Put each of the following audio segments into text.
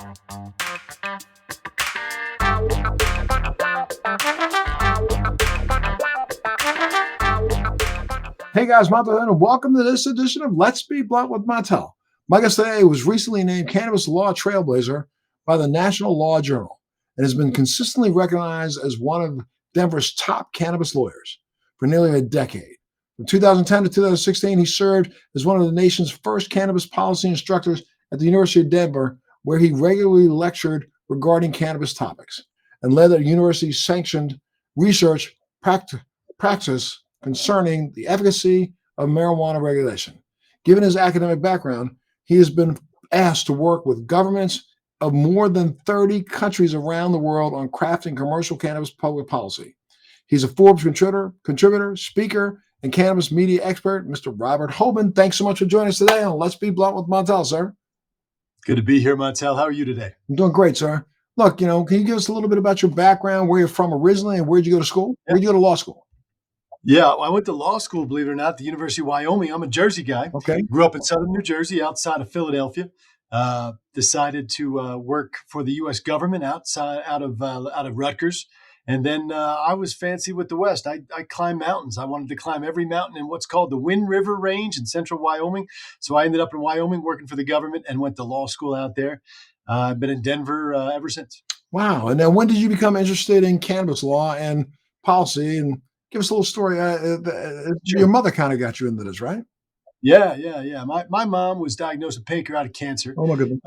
Hey guys, Montel, and welcome to this edition of Let's Be Blunt with Montel. My guest today was recently named Cannabis Law Trailblazer by the National Law Journal and has been consistently recognized as one of Denver's top cannabis lawyers for nearly a decade. From 2010 to 2016, he served as one of the nation's first cannabis policy instructors at the University of Denver, where he regularly lectured regarding cannabis topics and led the university's sanctioned research practice concerning the efficacy of marijuana regulation. Given his academic background, he has been asked to work with governments of more than 30 countries around the world on crafting commercial cannabis public policy. He's a Forbes contributor, speaker, and cannabis media expert, Mr. Robert Hoban. Thanks so much for joining us today on Let's Be Blunt with Montel, sir. Good to be here, Montel. How are you today? I'm doing great, sir. Look, can you give us a little bit about your background, where you're from originally, and where'd you go to school? Yeah. Where'd you go to law school? Yeah, I went to law school, believe it or not, at the University of Wyoming. I'm a Jersey guy. Okay. Grew up in southern New Jersey, outside of Philadelphia. Decided to work for the U.S. government out of Rutgers. And then I was fancy with the West. I climbed mountains. I wanted to climb every mountain in what's called the Wind River Range in central Wyoming. So I ended up in Wyoming working for the government and went to law school out there. I've been in Denver ever since. Wow. And then when did you become interested in cannabis law and policy? And give us a little story. Your mother kind of got you into this, right? Yeah. My mom was diagnosed with pancreatic cancer Oh, my goodness.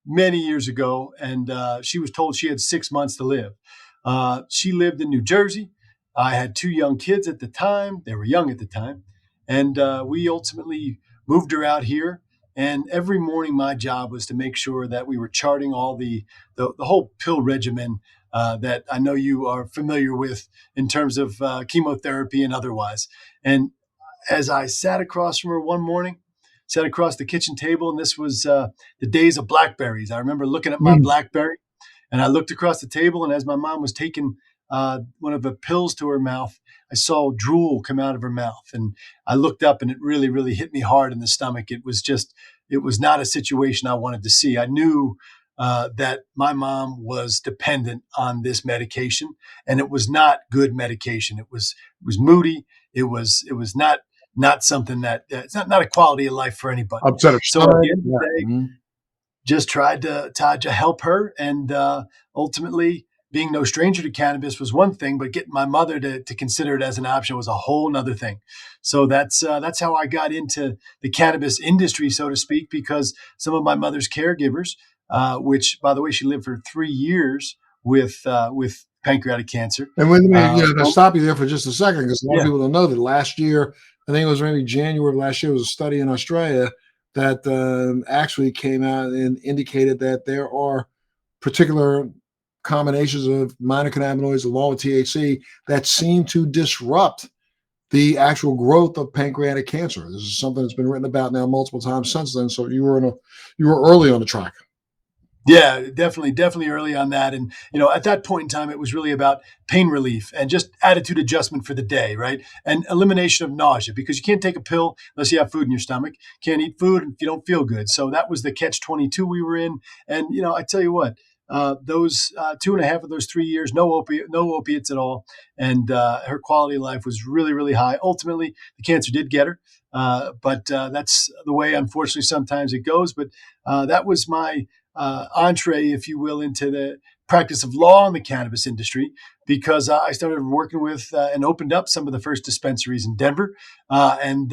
Many years ago, and she was told she had 6 months to live. She lived in New Jersey. I had 2 young kids at the time. They were young at the time. And we ultimately moved her out here. And every morning, my job was to make sure that we were charting all the whole pill regimen that I know you are familiar with in terms of chemotherapy and otherwise. And as I sat across from her one morning, sat across the kitchen table, and this was the days of Blackberries. I remember looking at my Blackberry, and I looked across the table, and as my mom was taking one of the pills to her mouth, I saw drool come out of her mouth. And I looked up, and it really, really hit me hard in the stomach. It was not a situation I wanted to see. I knew that my mom was dependent on this medication, and it was not good medication. It was moody. It was not something that it's not a quality of life for anybody. So at the end of the day, just tried to help her, and ultimately, being no stranger to cannabis was one thing, but getting my mother to consider it as an option was a whole nother thing. So that's how I got into the cannabis industry, so to speak, because some of my mother's caregivers, which, by the way, she lived for 3 years with pancreatic cancer. And when to stop you there for just a second, because a lot of people don't know that last year, I think it was maybe January of last year, was a study in Australia that actually came out and indicated that there are particular combinations of minor cannabinoids along with THC that seem to disrupt the actual growth of pancreatic cancer. This is something that's been written about now multiple times since then. So you were early on the track. Yeah, definitely early on that. And, at that point in time, it was really about pain relief and just attitude adjustment for the day, right? And elimination of nausea, because you can't take a pill unless you have food in your stomach. Can't eat food if you don't feel good. So that was the catch-22 we were in. And, I tell you what, those 2.5 of those 3 years, no opiates at all. And her quality of life was really, really high. Ultimately, the cancer did get her. But that's the way, unfortunately, sometimes it goes. But that was my entree, if you will, into the practice of law in the cannabis industry, because I started working with and opened up some of the first dispensaries in Denver, and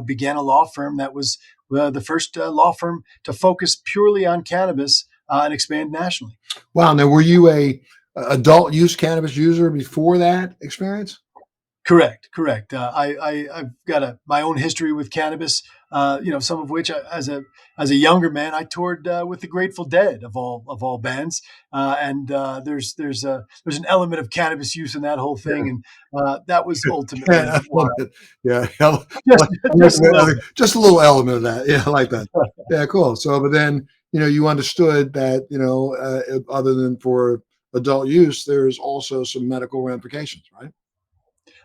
began a law firm that was the first law firm to focus purely on cannabis and expand nationally. Wow! Now, were you a adult use cannabis user before that experience? Correct. I've got my own history with cannabis. Some of which, as a younger man, I toured with the Grateful Dead of all bands, and there's an element of cannabis use in that whole thing, and that was ultimately just a little element of that. Yeah, I like that. Yeah, cool. So, but then you understood that other than for adult use, there's also some medical ramifications, right?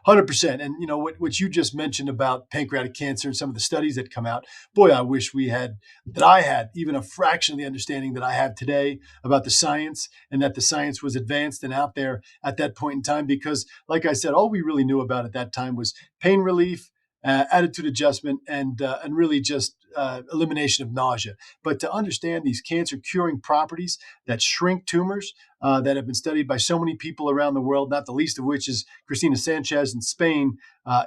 100%. And what you just mentioned about pancreatic cancer and some of the studies that come out, boy, I wish I had even a fraction of the understanding that I have today about the science, and that the science was advanced and out there at that point in time. Because, like I said, all we really knew about at that time was pain relief, attitude adjustment, and really just elimination of nausea. But to understand these cancer curing properties that shrink tumors, that have been studied by so many people around the world, not the least of which is Cristina Sanchez in Spain.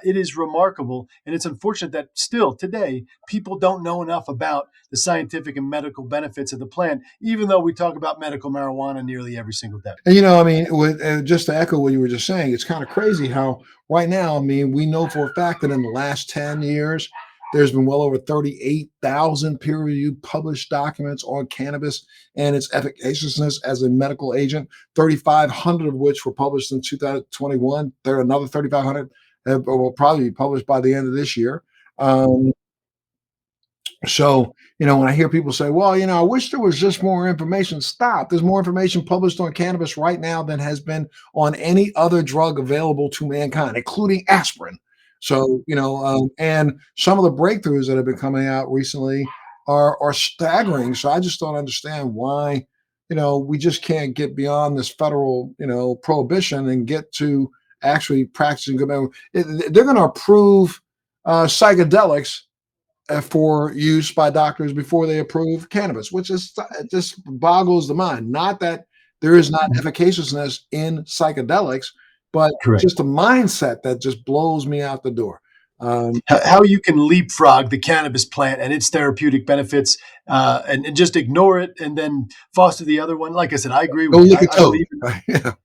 It is remarkable. And it's unfortunate that still today, people don't know enough about the scientific and medical benefits of the plant, even though we talk about medical marijuana nearly every single day. And I mean, just to echo what you were just saying, it's kind of crazy how right now, I mean, we know for a fact that in the last 10 years, there's been well over 38,000 peer-reviewed published documents on cannabis and its efficaciousness as a medical agent, 3,500 of which were published in 2021. There are another 3,500 that will probably be published by the end of this year. Um, so, when I hear people say, well, I wish there was just more information, stop. There's more information published on cannabis right now than has been on any other drug available to mankind, including aspirin. So, and some of the breakthroughs that have been coming out recently are staggering. So I just don't understand why, we just can't get beyond this federal, prohibition and get to actually practicing good. They're going to approve psychedelics for use by doctors before they approve cannabis, which is it just boggles the mind. Not that there is not efficaciousness in psychedelics, but Correct. just a mindset that just blows me out the door. How you can leapfrog the cannabis plant and its therapeutic benefits, and just ignore it and then foster the other one. Like I said, I agree Go with you. lick a I toad. believe it.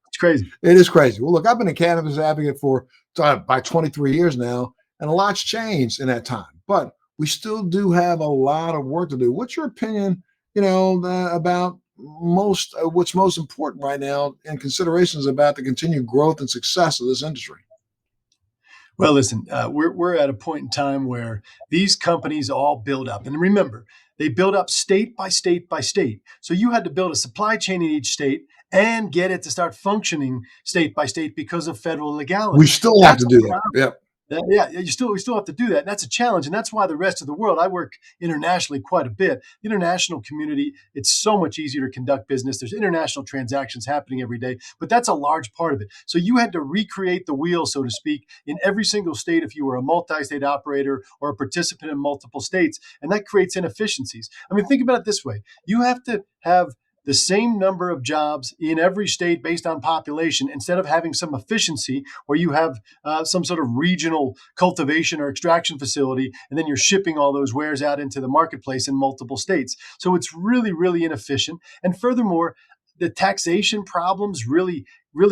It's crazy. It is crazy. Well, look, I've been a cannabis advocate for by 23 years now, and a lot's changed in that time. But we still do have a lot of work to do. What's your opinion, about what's most important right now and considerations about the continued growth and success of this industry? Well, listen, we're at a point in time where these companies all build up, and remember, they build up state by state by state. So you had to build a supply chain in each state and get it to start functioning state by state because of federal We legality. still have That's to a do that. problem. Yep. Yeah, we still have to do that. And that's a challenge, and that's why the rest of the world. I work internationally quite a bit. The international community, it's so much easier to conduct business. There's international transactions happening every day, but that's a large part of it. So you had to recreate the wheel, so to speak, in every single state if you were a multi-state operator or a participant in multiple states, and that creates inefficiencies. I mean, think about it this way: you have to have the same number of jobs in every state based on population, instead of having some efficiency where you have some sort of regional cultivation or extraction facility, and then you're shipping all those wares out into the marketplace in multiple states. So it's really, really inefficient. And furthermore, the taxation problems really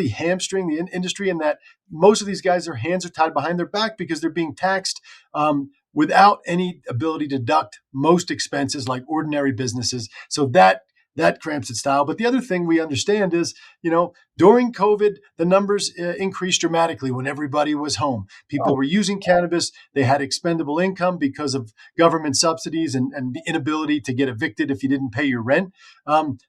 hamstring the industry, in that most of these guys, their hands are tied behind their back because they're being taxed without any ability to deduct most expenses like ordinary businesses. So that cramps its style. But the other thing we understand is, during COVID, the numbers increased dramatically when everybody was home. People were using cannabis. They had expendable income because of government subsidies and the inability to get evicted if you didn't pay your rent.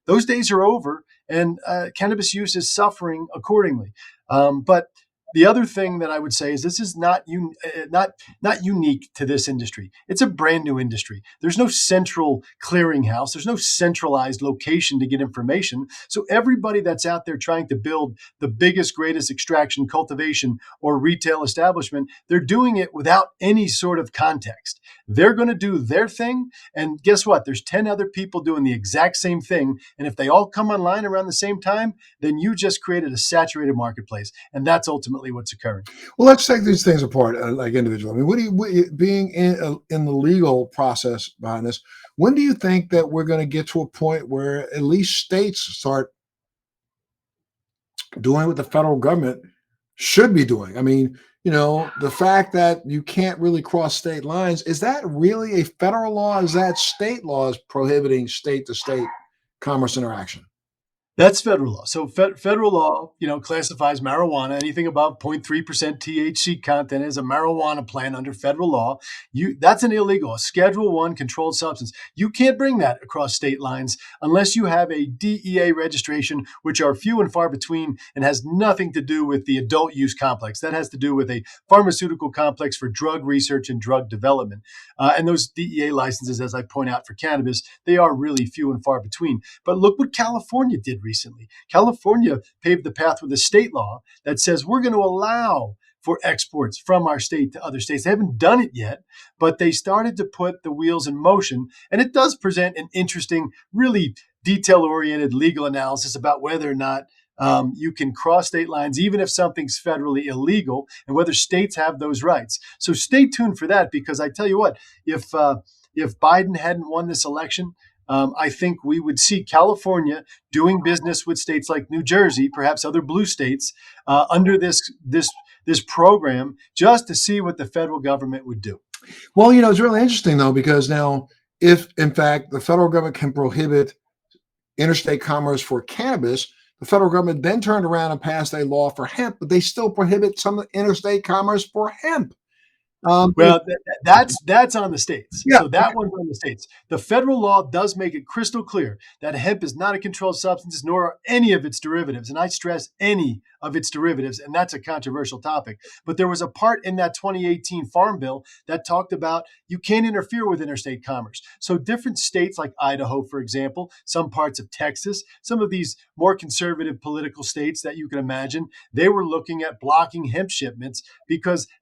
Those days are over, and cannabis use is suffering accordingly. But the other thing that I would say is this is not unique to this industry. It's a brand new industry. There's no central clearinghouse. There's no centralized location to get information. So everybody that's out there trying to build the biggest, greatest extraction, cultivation, or retail establishment, they're doing it without any sort of context. They're going to do their thing, and guess what? There's 10 other people doing the exact same thing. And if they all come online around the same time, then you just created a saturated marketplace, and that's ultimately what's occurring. Well, let's take these things apart, like individual. I mean, being in the legal process behind this, when do you think that we're going to get to a point where at least states start doing what the federal government should be doing? I mean, the fact that you can't really cross state lines, is that really a federal law? Is that state laws prohibiting state to state commerce interaction? That's federal law. So federal law, classifies marijuana, anything above 0.3% THC content is a marijuana plant under federal law. That's an illegal, a Schedule 1 controlled substance. You can't bring that across state lines unless you have a DEA registration, which are few and far between and has nothing to do with the adult use complex. That has to do with a pharmaceutical complex for drug research and drug development. And those DEA licenses, as I point out for cannabis, they are really few and far between. But look what California did recently. California paved the path with a state law that says we're going to allow for exports from our state to other states. They haven't done it yet, but they started to put the wheels in motion. And it does present an interesting, really detail-oriented legal analysis about whether or not you can cross state lines, even if something's federally illegal, and whether states have those rights. So stay tuned for that, because I tell you what, if Biden hadn't won this election, I think we would see California doing business with states like New Jersey, perhaps other blue states, under this program, just to see what the federal government would do. Well, it's really interesting though, because now, if in fact the federal government can prohibit interstate commerce for cannabis, the federal government then turned around and passed a law for hemp, but they still prohibit some interstate commerce for hemp. Well, that's on the states. Yeah. So that one's on the states. The federal law does make it crystal clear that hemp is not a controlled substance, nor are any of its derivatives. And I stress any of its derivatives, and that's a controversial topic. But there was a part in that 2018 Farm Bill that talked about you can't interfere with interstate commerce. So different states like Idaho, for example, some parts of Texas, some of these more conservative political states that you can imagine, they were looking at blocking hemp shipments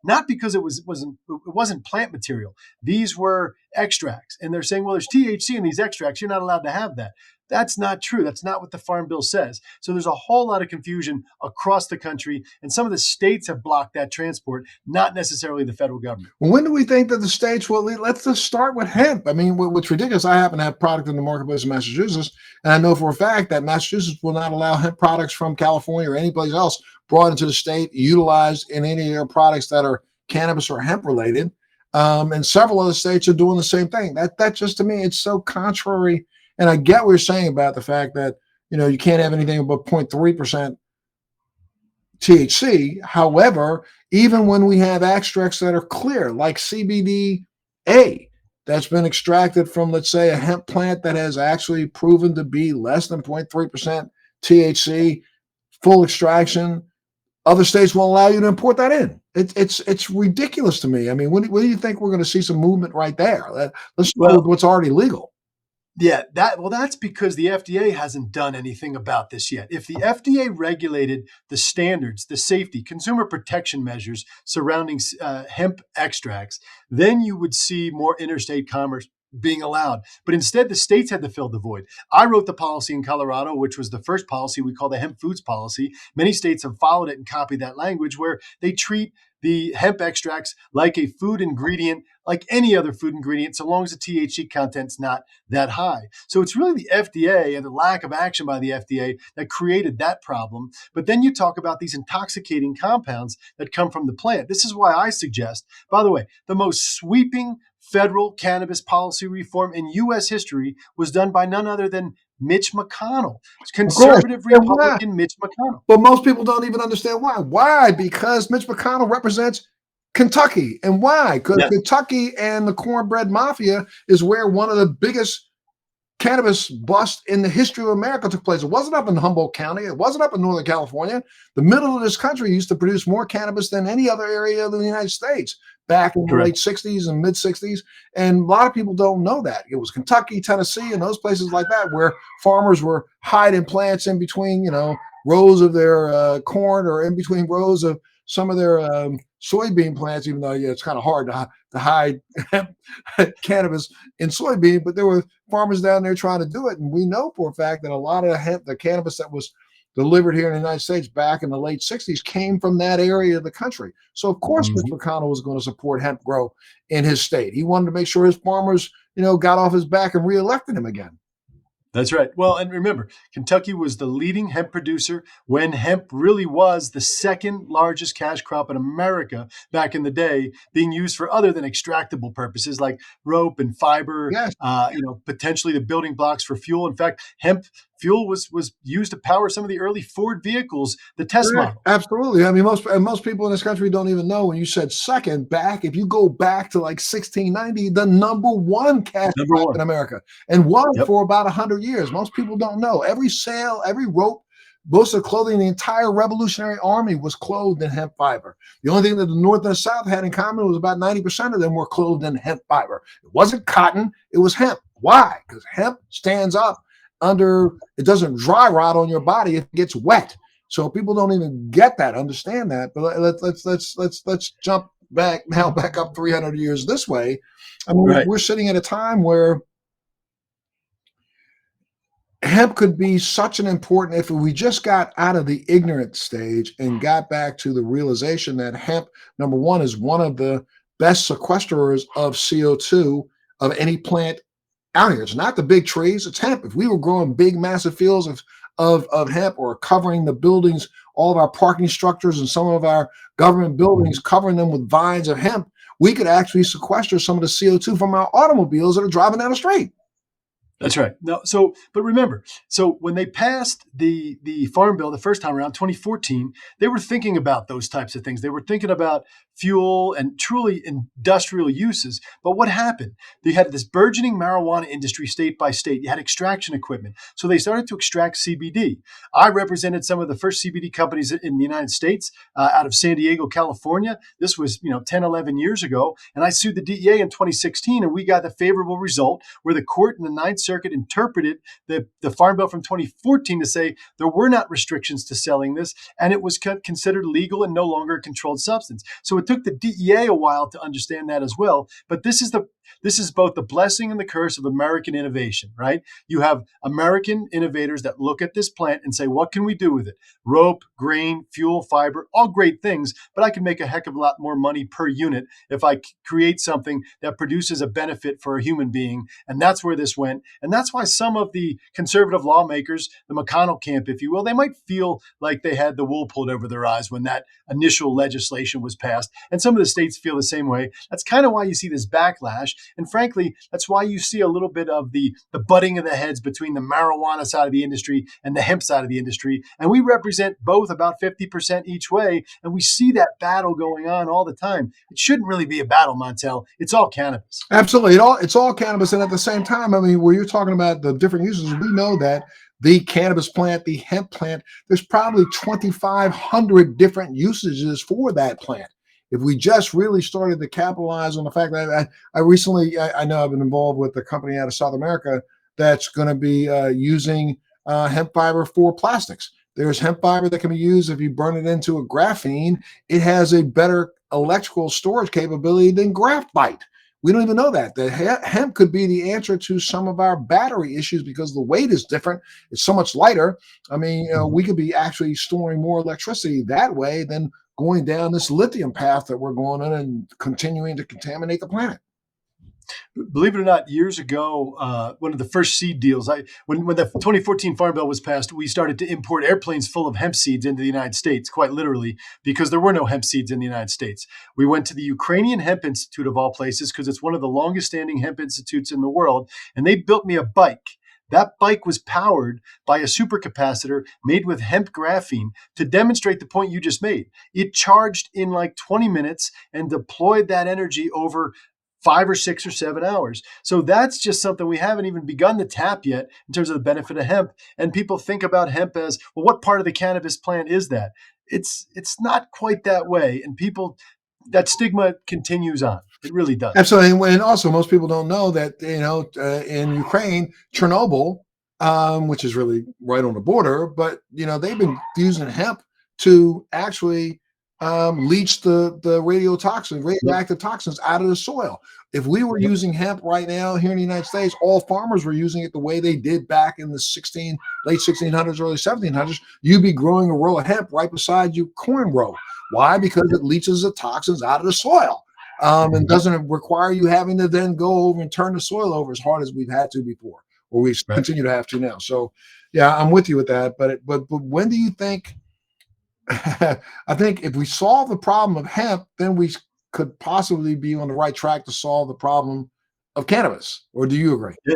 not because it wasn't plant material. These were extracts. And they're saying, well, there's THC in these extracts. You're not allowed to have that. That's not true. That's not what the Farm Bill says. So there's a whole lot of confusion across the country. And some of the states have blocked that transport, not necessarily the federal government. Well, when do we think that the states will? Let's just start with hemp. I mean, what's ridiculous, I happen to have product in the marketplace in Massachusetts, and I know for a fact that Massachusetts will not allow hemp products from California or any place else brought into the state, utilized in any of their products that are cannabis or hemp related. And several other states are doing the same thing. That just, to me, it's so contrary. And I get what you're saying about the fact that, you can't have anything above 0.3% THC. However, even when we have extracts that are clear, like CBDA, that's been extracted from, let's say, a hemp plant that has actually proven to be less than 0.3% THC, full extraction, other states won't allow you to import that in. It's ridiculous to me. I mean, when do you think we're going to see some movement right there? Let's start with what's already legal. Yeah, that's because the FDA hasn't done anything about this yet. If the FDA regulated the standards, the safety, consumer protection measures surrounding hemp extracts, then you would see more interstate commerce being allowed. But instead, the states had to fill the void. I wrote the policy in Colorado, which was the first policy we call the hemp foods policy. Many states have followed it and copied that language, where they treat the hemp extracts like a food ingredient, like any other food ingredient, so long as the THC content's not that high. So it's really the FDA and the lack of action by the FDA that created that problem. But then you talk about these intoxicating compounds that come from the plant. This is why I suggest, by the way, the most sweeping federal cannabis policy reform in U.S. history was done by none other than Mitch McConnell, conservative Republican Mitch McConnell. But most people don't even understand why. Why? Because Mitch McConnell represents Kentucky. And why? Because Kentucky and the cornbread mafia is where one of the biggest cannabis busts in the history of America took place. It wasn't up in Humboldt County. It wasn't up in Northern California. The middle of this country used to produce more cannabis than any other area of the United States back in the late 60s and mid 60s. And a lot of people don't know that. It was Kentucky, Tennessee, and those places like that where farmers were hiding plants in between, rows of their corn, or in between rows of some of their soybean plants, even though it's kind of hard to hide cannabis in soybean. But there were farmers down there trying to do it. And we know for a fact that a lot of the cannabis that was delivered here in the United States back in the late 60s came from that area of the country. So of course, Mitch McConnell was going to support hemp grow in his state. He wanted to make sure his farmers, got off his back and reelected him again. That's right. Well, and remember, Kentucky was the leading hemp producer when hemp really was the second largest cash crop in America back in the day, being used for other than extractable purposes like rope and fiber, potentially the building blocks for fuel. In fact, hemp fuel was used to power some of the early Ford vehicles, the test Correct. models. Absolutely. I mean, most people in this country don't even know when you said second back. If you go back to like 1690, the number one cash Number crop one. in America, and was Yep. for about 100 years. Most people don't know. Every sail, every rope, most of the clothing, the entire Revolutionary Army was clothed in hemp fiber. The only thing that the North and the South had in common was about 90% of them were clothed in hemp fiber. It wasn't cotton; it was hemp. Why? Because hemp stands up under. It doesn't dry rot on your body if it gets wet. So people don't even get that, understand that. But let's jump back up 300 years this way. I mean, Right. we're sitting at a time where hemp could be such an important, if we just got out of the ignorant stage and got back to the realization that hemp, number one, is one of the best sequesterers of CO2 of any plant out here. It's not the big trees, it's hemp. If we were growing big, massive fields of hemp, or covering the buildings, all of our parking structures and some of our government buildings, covering them with vines of hemp, we could actually sequester some of the CO2 from our automobiles that are driving down the street. That's right. No, so but remember, so when they passed the Farm Bill the first time around, 2014, they were thinking about those types of things. They were thinking about fuel and truly industrial uses. But what happened? They had this burgeoning marijuana industry state by state. You had extraction equipment. So they started to extract CBD. I represented some of the first CBD companies in the United States out of San Diego, California. This was 10, 11 years ago. And I sued the DEA in 2016, and we got a favorable result where the court in the Ninth Circuit interpreted the Farm Bill from 2014 to say there were not restrictions to selling this, and it was considered legal and no longer a controlled substance. So it took the DEA a while to understand that as well. But this is both the blessing and the curse of American innovation, right? You have American innovators that look at this plant and say, what can we do with it? Rope, grain, fuel, fiber, all great things, but I can make a heck of a lot more money per unit if I create something that produces a benefit for a human being. And that's where this went. And that's why some of the conservative lawmakers, the McConnell camp, if you will, they might feel like they had the wool pulled over their eyes when that initial legislation was passed. And some of the states feel the same way. That's kind of why you see this backlash. And frankly, that's why you see a little bit of the butting of the heads between the marijuana side of the industry and the hemp side of the industry. And we represent both about 50% each way. And we see that battle going on all the time. It shouldn't really be a battle, Montel. It's all cannabis. Absolutely. It's all cannabis. And at the same time, I mean, where you're talking about the different uses, we know that the cannabis plant, the hemp plant, there's probably 2,500 different usages for that plant. If we just really started to capitalize on the fact that I recently, I know I've been involved with a company out of South America that's going to be using hemp fiber for plastics. There's hemp fiber that can be used if you burn it into a graphene. It has a better electrical storage capability than graphite. We don't even know that. The hemp could be the answer to some of our battery issues because the weight is different. It's so much lighter. I mean, we could be actually storing more electricity that way than going down this lithium path that we're going on and continuing to contaminate the planet. Believe it or not, years ago, one of the first seed deals, when the 2014 Farm Bill was passed, we started to import airplanes full of hemp seeds into the United States, quite literally, because there were no hemp seeds in the United States. We went to the Ukrainian Hemp Institute of all places, because it's one of the longest standing hemp institutes in the world, and they built me a bike. That bike was powered by a supercapacitor made with hemp graphene to demonstrate the point you just made. It charged in like 20 minutes and deployed that energy over 5 or 6 or 7 hours. So that's just something we haven't even begun to tap yet in terms of the benefit of hemp. And people think about hemp as, well, what part of the cannabis plant is that? It's not quite that way. And that stigma continues on. It really does. Absolutely. And also, most people don't know that, in Ukraine, Chernobyl, which is really right on the border, but, they've been using hemp to actually leach the radioactive toxins out of the soil. If we were using hemp right now here in the United States, all farmers were using it the way they did back in the late 1600s, early 1700s, you'd be growing a row of hemp right beside your corn row. Why? Because it leaches the toxins out of the soil. And doesn't require you having to then go over and turn the soil over as hard as we've had to before, or we continue to have to now. So, yeah, I'm with you with that. But when do you think? I think if we solve the problem of hemp, then we could possibly be on the right track to solve the problem of cannabis. Or do you agree? Yeah.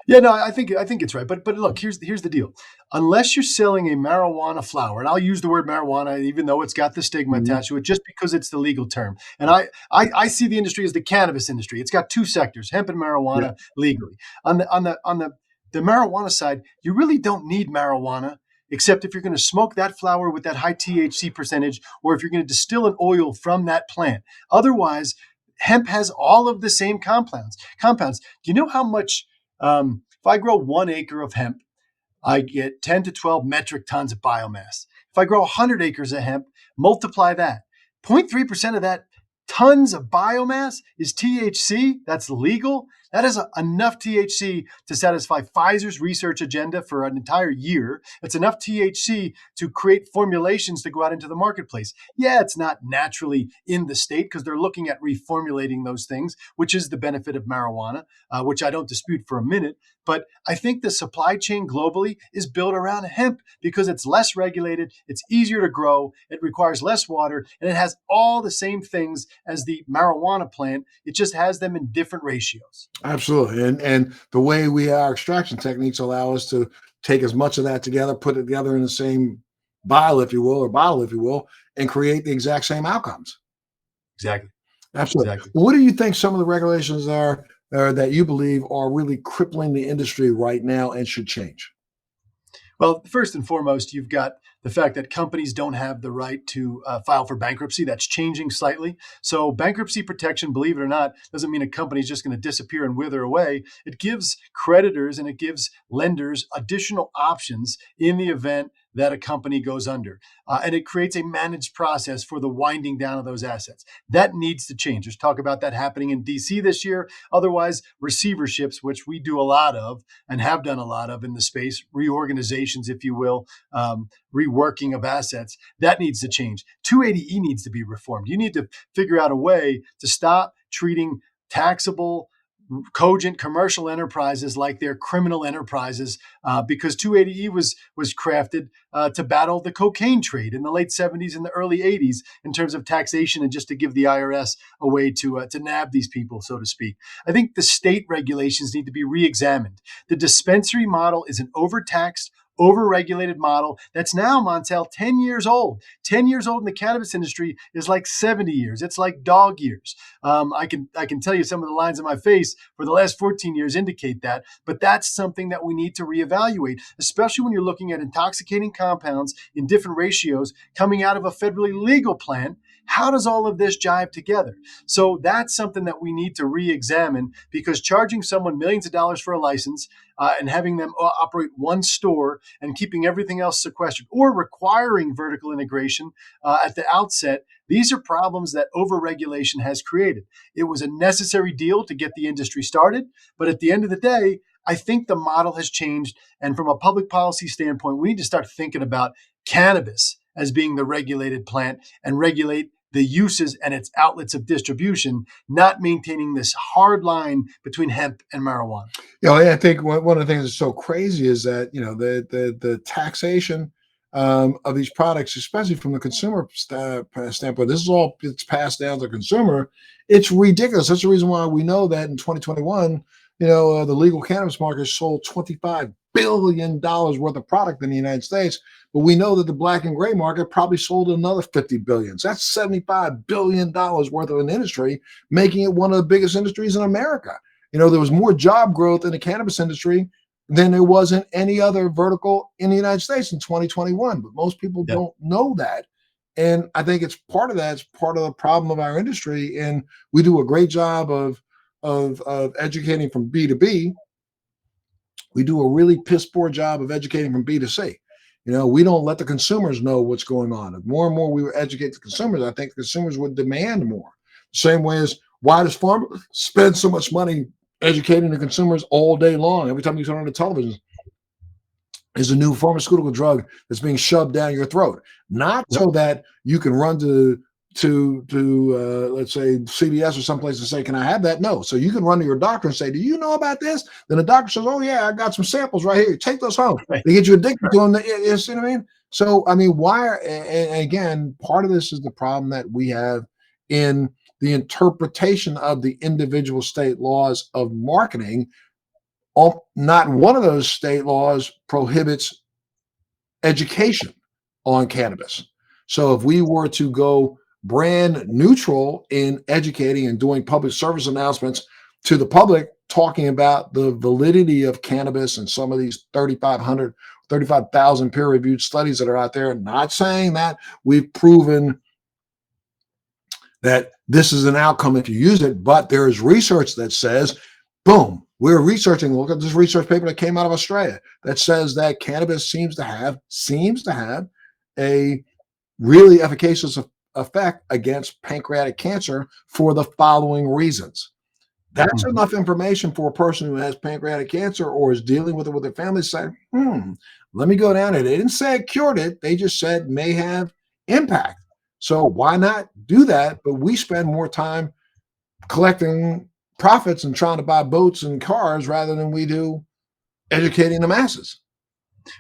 Yeah, no, I think it's right. But look, here's the deal. Unless you're selling a marijuana flower, and I'll use the word marijuana, even though it's got the stigma Mhm. attached to it, just because it's the legal term. And I see the industry as the cannabis industry. It's got two sectors: hemp and Yeah, marijuana legally. On the marijuana side, you really don't need marijuana. Except if you're going to smoke that flower with that high THC percentage, or if you're going to distill an oil from that plant. Otherwise, hemp has all of the same compounds. Do you know how much if I grow 1 acre of hemp, I get 10 to 12 metric tons of biomass. If I grow 100 acres of hemp, multiply that. 0.3% of that tons of biomass is THC. That's legal. That is enough THC to satisfy Pfizer's research agenda for an entire year. It's enough THC to create formulations to go out into the marketplace. Yeah, it's not naturally in the state because they're looking at reformulating those things, which is the benefit of marijuana, which I don't dispute for a minute. But I think the supply chain globally is built around hemp because it's less regulated, it's easier to grow, it requires less water, and it has all the same things as the marijuana plant. It just has them in different ratios. absolutely. And the way our extraction techniques allow us to take as much of that together, put it together in the same vial, if you will, or bottle, if you will, and create the exact same outcomes. Exactly. Absolutely. Exactly. What do you think some of the regulations are that you believe are really crippling the industry right now and should change? Well, first and foremost, you've got the fact that companies don't have the right to file for bankruptcy. That's changing slightly. So, bankruptcy protection, believe it or not, doesn't mean a company is just going to disappear and wither away. It gives creditors and it gives lenders additional options in the event that a company goes under. And it creates a managed process for the winding down of those assets. That needs to change. There's talk about that happening in DC this year. Otherwise, receiverships, which we do a lot of, and have done a lot of in the space, reorganizations, if you will, reworking of assets, that needs to change. 280E needs to be reformed. You need to figure out a way to stop treating taxable, cogent commercial enterprises like they're criminal enterprises, because 280E was crafted to battle the cocaine trade in the late 70s and the early 80s in terms of taxation and just to give the IRS a way to nab these people, so to speak. I think the state regulations need to be re-examined. The dispensary model is an overtaxed, overregulated model that's now, Montel, 10 years old. 10 years old in the cannabis industry is like 70 years. It's like dog years. I can tell you some of the lines on my face for the last 14 years indicate that, but that's something that we need to reevaluate, especially when you're looking at intoxicating compounds in different ratios coming out of a federally legal plant. How does all of this jive together? So that's something that we need to re-examine, because charging someone millions of dollars for a license and having them operate one store and keeping everything else sequestered, or requiring vertical integration at the outset, these are problems that overregulation has created. It was a necessary deal to get the industry started, but at the end of the day, I think the model has changed. And from a public policy standpoint, we need to start thinking about cannabis as being the regulated plant and regulate the uses and its outlets of distribution, not maintaining this hard line between hemp and marijuana. I think one of the things that's so crazy is that the taxation of these products, especially from the consumer standpoint, this is all it's passed down to the consumer. It's ridiculous. That's the reason why we know that in 2021, the legal cannabis market sold $25 billion worth of product in the United States, but we know that the black and gray market probably sold another 50 billion. So that's $75 billion worth of an industry, making it one of the biggest industries in America. There was more job growth in the cannabis industry than there was in any other vertical in the United States in 2021. But most people Yeah. don't know that. And I think it's part of that. It's part of the problem of our industry. And we do a great job of educating from B to B. We do a really piss poor job of educating from B to C. We don't let the consumers know what's going on. If more and more we educate the consumers, I think the consumers would demand more. Same way as, why does farm spend so much money educating the consumers all day long? Every time you turn on the television, is a new pharmaceutical drug that's being shoved down your throat, not Yep. so that you can run to let's say CVS or someplace and say, "Can I have that?" No, so you can run to your doctor and say, "Do you know about this?" Then the doctor says, "Oh yeah, I got some samples right here. Take those home." Right. They get you addicted to them. You know what I mean? So I mean, and again, part of this is the problem that we have in the interpretation of the individual state laws of marketing not one of those state laws prohibits education on cannabis. So if we were to go brand neutral in educating and doing public service announcements to the public, talking about the validity of cannabis and some of these 35,000 peer-reviewed studies that are out there, not saying that we've proven that this is an outcome if you use it, but there is research that says, boom, we're researching. Look at this research paper that came out of Australia that says that cannabis seems to have a really efficacious effect against pancreatic cancer for the following reasons. That's enough information for a person who has pancreatic cancer or is dealing with it with their family saying, let me go down there. They didn't say it cured it. They just said may have impact. So why not do that? But we spend more time collecting profits and trying to buy boats and cars rather than we do educating the masses.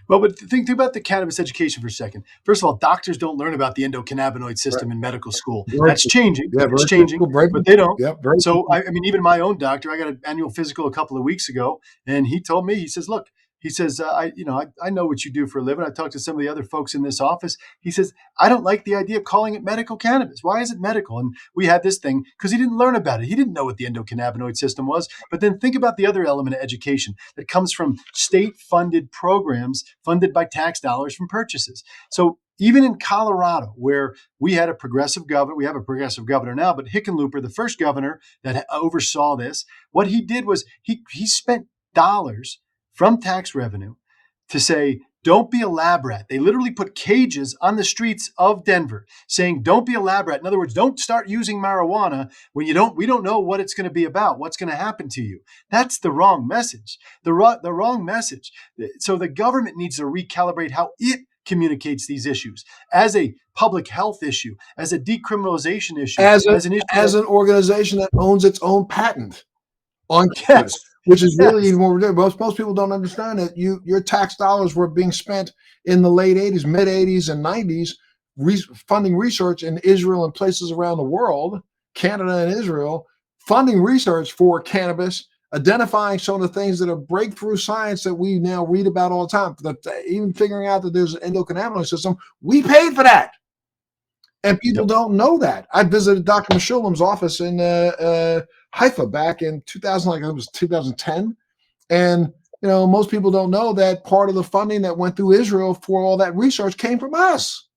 Well, but think about the cannabis education for a second. First of all, doctors don't learn about the endocannabinoid system in medical school. That's changing. It's changing, but they don't. So, I mean, even my own doctor, I got an annual physical a couple of weeks ago, and he told me, he says, look, he says, I know what you do for a living. I talked to some of the other folks in this office. He says, I don't like the idea of calling it medical cannabis. Why is it medical? And we had this thing because he didn't learn about it. He didn't know what the endocannabinoid system was. But then think about the other element of education that comes from state-funded programs funded by tax dollars from purchases. So even in Colorado, where we had a progressive governor, we have a progressive governor now, but Hickenlooper, the first governor that oversaw this, what he did was he spent dollars from tax revenue to say, don't be a lab rat. They literally put cages on the streets of Denver saying, don't be a lab rat. In other words, don't start using marijuana when we don't know what it's going to be about, what's going to happen to you. That's the wrong message, the wrong message. So the government needs to recalibrate how it communicates these issues as a public health issue, as a decriminalization issue, as an organization that owns its own patent on cannabis. Which is really even more ridiculous. Most people don't understand that your tax dollars were being spent in the late 80s, mid 80s, and 90s funding research in Israel and places around the world, Canada and Israel, funding research for cannabis, identifying some of the things that are breakthrough science that we now read about all the time. Even figuring out that there's an endocannabinoid system, we paid for that. And people don't know that. I visited Dr. Meshulam's office in Haifa back in 2010. And, most people don't know that part of the funding that went through Israel for all that research came from us.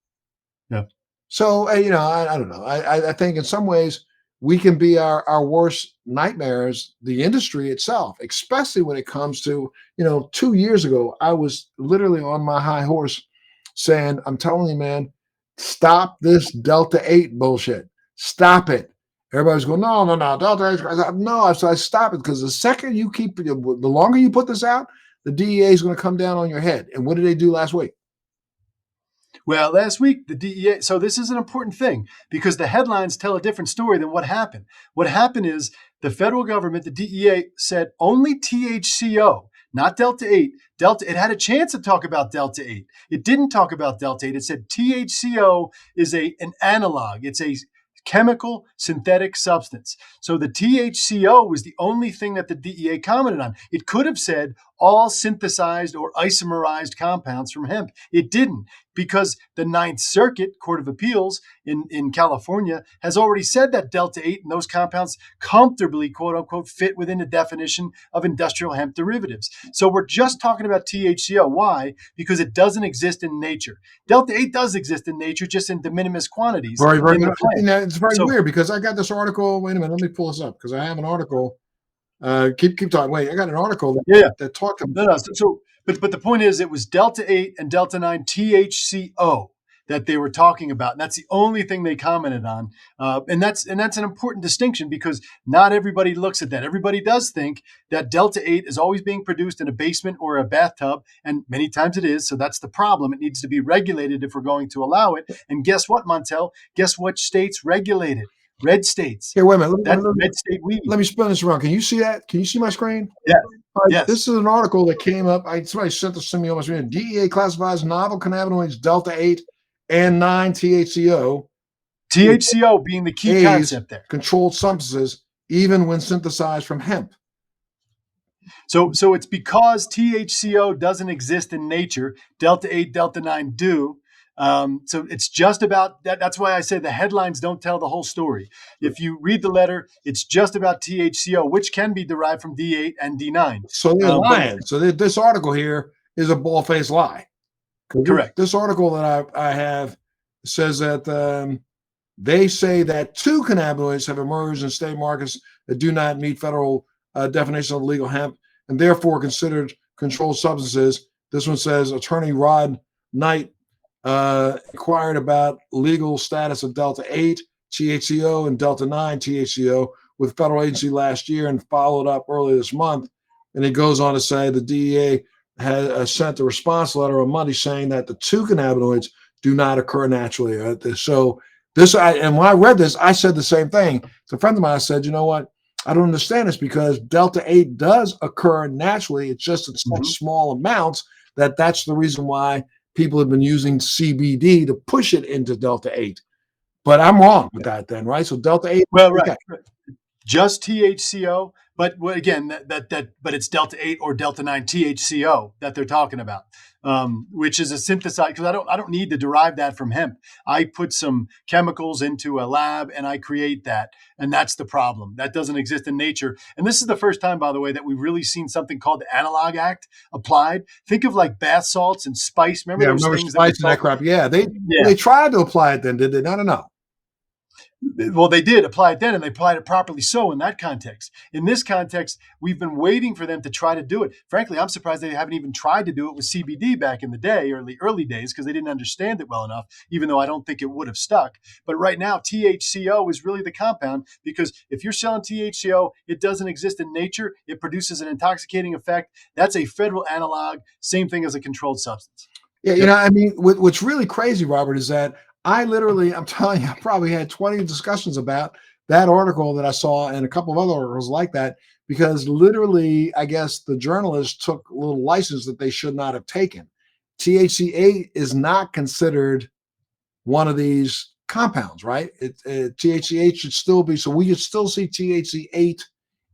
Yeah. So, I don't know. I think in some ways we can be our worst nightmares, the industry itself, especially when it comes to, 2 years ago, I was literally on my high horse saying, I'm telling you, man, stop this Delta 8 bullshit. Stop it. Everybody's going, no, Delta 8. No, so I stop it because the second you the longer you put this out, the DEA is going to come down on your head. And what did they do last week? Well, last week, the DEA, so this is an important thing because the headlines tell a different story than what happened. What happened is the federal government, the DEA, said only THCO, not Delta 8. It had a chance to talk about Delta 8. It didn't talk about Delta 8. It said THCO is an analog. It's a chemical synthetic substance. So the THCO was the only thing that the DEA commented on. It could have said all synthesized or isomerized compounds from hemp. It didn't, because the Ninth Circuit Court of Appeals in California has already said that Delta 8 and those compounds comfortably, quote unquote, fit within the definition of industrial hemp derivatives. So we're just talking about THCO. Why? Because it doesn't exist in nature. Delta 8 does exist in nature, just in de minimis quantities. It's very weird because I got this article. Wait a minute, let me pull this up because I have an article. Keep talking. Wait, I got an article that talked about. But the point is, it was Delta 8 and Delta 9 THCO that they were talking about, and that's the only thing they commented on. And that's an important distinction because not everybody looks at that. Everybody does think that Delta 8 is always being produced in a basement or a bathtub, and many times it is. So that's the problem. It needs to be regulated if we're going to allow it. And guess what, Montel? Guess what states regulate it? Red states. Here, wait a minute. Red state weed. Let me spin this around. Can you see that? Can you see my screen? Yeah. Yes. This is an article that came up. Somebody sent this to me almost. DEA classifies novel cannabinoids Delta 8 and 9 THCO. THCO being the key concept there. Controlled substances, even when synthesized from hemp. So it's because THCO doesn't exist in nature. Delta 8, Delta 9 do. So it's just about that. That's why I say the headlines don't tell the whole story. If you read the letter, it's just about THCO, which can be derived from D8 and D9. So they're But lying. So this article here is a bald-faced lie. correct. This article that I have says that they say that 2 cannabinoids have emerged in state markets that do not meet federal definition of legal hemp and therefore considered controlled substances. This one says Attorney Rod Knight inquired about legal status of Delta 8 THCO and Delta 9 THCO with federal agency last year and followed up earlier this month. And it goes on to say the DEA had sent a response letter on Monday saying that the 2 cannabinoids do not occur naturally. And when I read this, I said the same thing. So a friend of mine said, you know what? I don't understand this because Delta 8 does occur naturally. It's just in such small amounts that's the reason why people have been using CBD to push it into Delta 8. But I'm wrong with that then, right? So Delta 8. Well, right. Okay. Just THCO, but again, but it's Delta 8 or Delta 9 THCO that they're talking about, which is a synthesized, because I don't need to derive that from hemp. I put some chemicals into a lab and I create that, and that's the problem. That doesn't exist in nature. And this is the first time, by the way, that we've really seen something called the Analog Act applied. Think of like bath salts and spice. Remember those things? Spice and that crap. Yeah, they tried to apply it then, did they? No. Well, they did apply it then, and they applied it properly so in that context. In this context, we've been waiting for them to try to do it. Frankly, I'm surprised they haven't even tried to do it with CBD back in the day, early days, because they didn't understand it well enough, even though I don't think it would have stuck. But right now, THCO is really the compound, because if you're selling THCO, it doesn't exist in nature. It produces an intoxicating effect. That's a federal analog, same thing as a controlled substance. Yeah, I mean, what's really crazy, Robert, is that I'm telling you, I probably had 20 discussions about that article that I saw and a couple of other articles like that, because literally, I guess the journalists took a little license that they should not have taken. THC8 is not considered one of these compounds, right? THC8 should still be, so we could still see THC8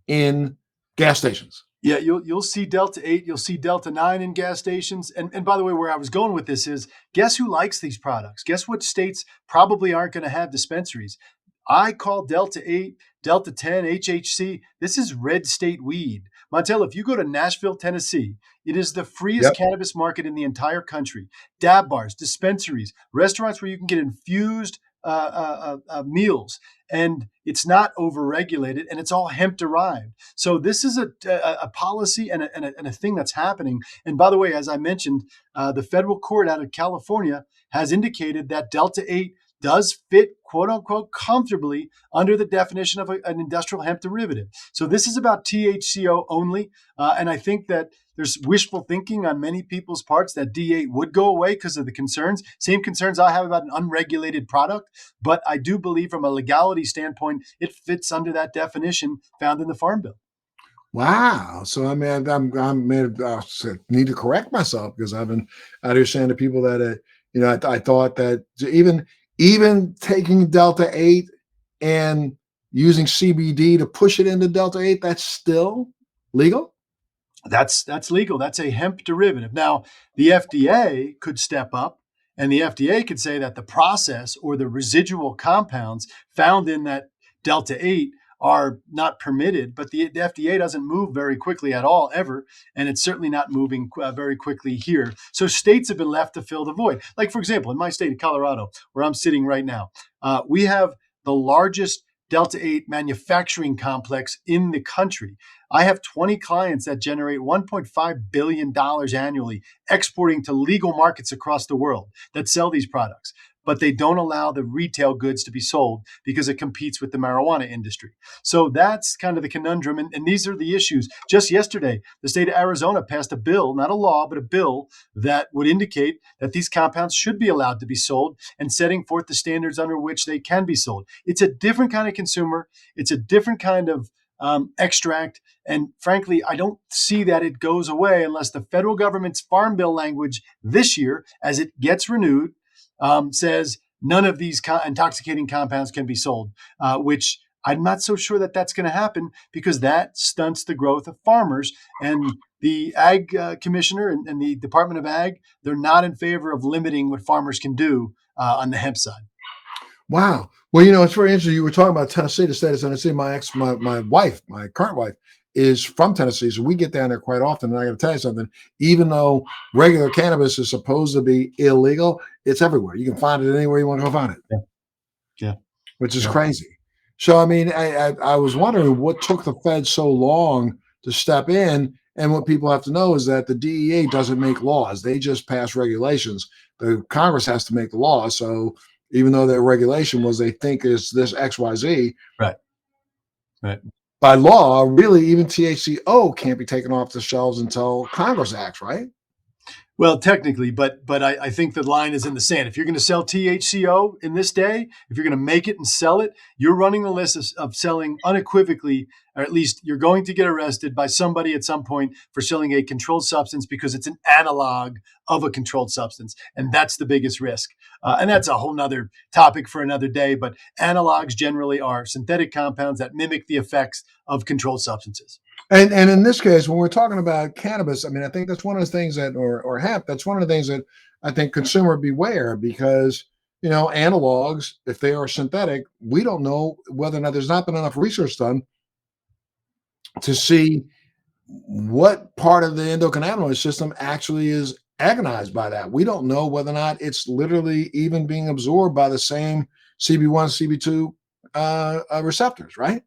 in gas stations. Yeah, you'll see Delta 8, you'll see Delta 9 in gas stations. And by the way, where I was going with this is, guess who likes these products? Guess what states probably aren't going to have dispensaries? I call Delta 8, Delta 10, HHC. This is red state weed. Montel, if you go to Nashville, Tennessee, it is the freest cannabis market in the entire country. Dab bars, dispensaries, restaurants where you can get infused meals, and it's not overregulated, and it's all hemp derived. So this is a policy and a thing that's happening. And by the way, as I mentioned, the federal court out of California has indicated that Delta 8 does fit, quote unquote, comfortably under the definition of an industrial hemp derivative. So this is about THCO only. And I think that there's wishful thinking on many people's parts that D8 would go away because of the concerns, same concerns I have about an unregulated product. But I do believe from a legality standpoint, it fits under that definition found in the Farm Bill. Wow. So I mean, I need to correct myself, because I've been out here saying to people that, I thought that even taking Delta 8 and using CBD to push it into Delta 8, that's still legal? That's legal. That's a hemp derivative. Now, the FDA could step up, and the FDA could say that the process or the residual compounds found in that Delta 8 are not permitted, but the FDA doesn't move very quickly at all, ever, and it's certainly not moving very quickly here. So states have been left to fill the void. Like, for example, in my state of Colorado, where I'm sitting right now, we have the largest Delta 8 manufacturing complex in the country. I have 20 clients that generate $1.5 billion annually, exporting to legal markets across the world that sell these products. But they don't allow the retail goods to be sold because it competes with the marijuana industry. So that's kind of the conundrum. And these are the issues. Just yesterday, the state of Arizona passed a bill, not a law, but a bill that would indicate that these compounds should be allowed to be sold, and setting forth the standards under which they can be sold. It's a different kind of consumer. It's a different kind of extract. And frankly, I don't see that it goes away unless the federal government's Farm Bill language this year, as it gets renewed, says none of these intoxicating compounds can be sold, which I'm not so sure that that's going to happen, because that stunts the growth of farmers. And the ag commissioner and the Department of Ag, they're not in favor of limiting what farmers can do on the hemp side. Wow. Well, it's very interesting. You were talking about Tennessee, the state of Tennessee. My wife, my current wife, is from Tennessee, so we get down there quite often. And I got to tell you something. Even though regular cannabis is supposed to be illegal, it's everywhere. You can find it anywhere you want to go find it. Yeah. Yeah. Which is crazy. So, I mean, I was wondering what took the Fed so long to step in. And what people have to know is that the DEA doesn't make laws; they just pass regulations. The Congress has to make the law. So, even though their regulation was they think is this XYZ, Right. Right. by law, really, even THCO can't be taken off the shelves until Congress acts, right? Well, technically, but I think the line is in the sand. If you're going to sell THCO in this day, if you're going to make it and sell it, you're running the list of selling unequivocally, or at least you're going to get arrested by somebody at some point for selling a controlled substance, because it's an analog of a controlled substance. And that's the biggest risk. And that's a whole nother topic for another day. But analogs generally are synthetic compounds that mimic the effects of controlled substances. And in this case, when we're talking about cannabis, I mean, I think that's one of the things that, or hemp, that's one of the things that I think consumer beware, because analogs, if they are synthetic, we don't know whether or not there's not been enough research done to see what part of the endocannabinoid system actually is agonized by that. We don't know whether or not it's literally even being absorbed by the same CB1, CB2 receptors, right?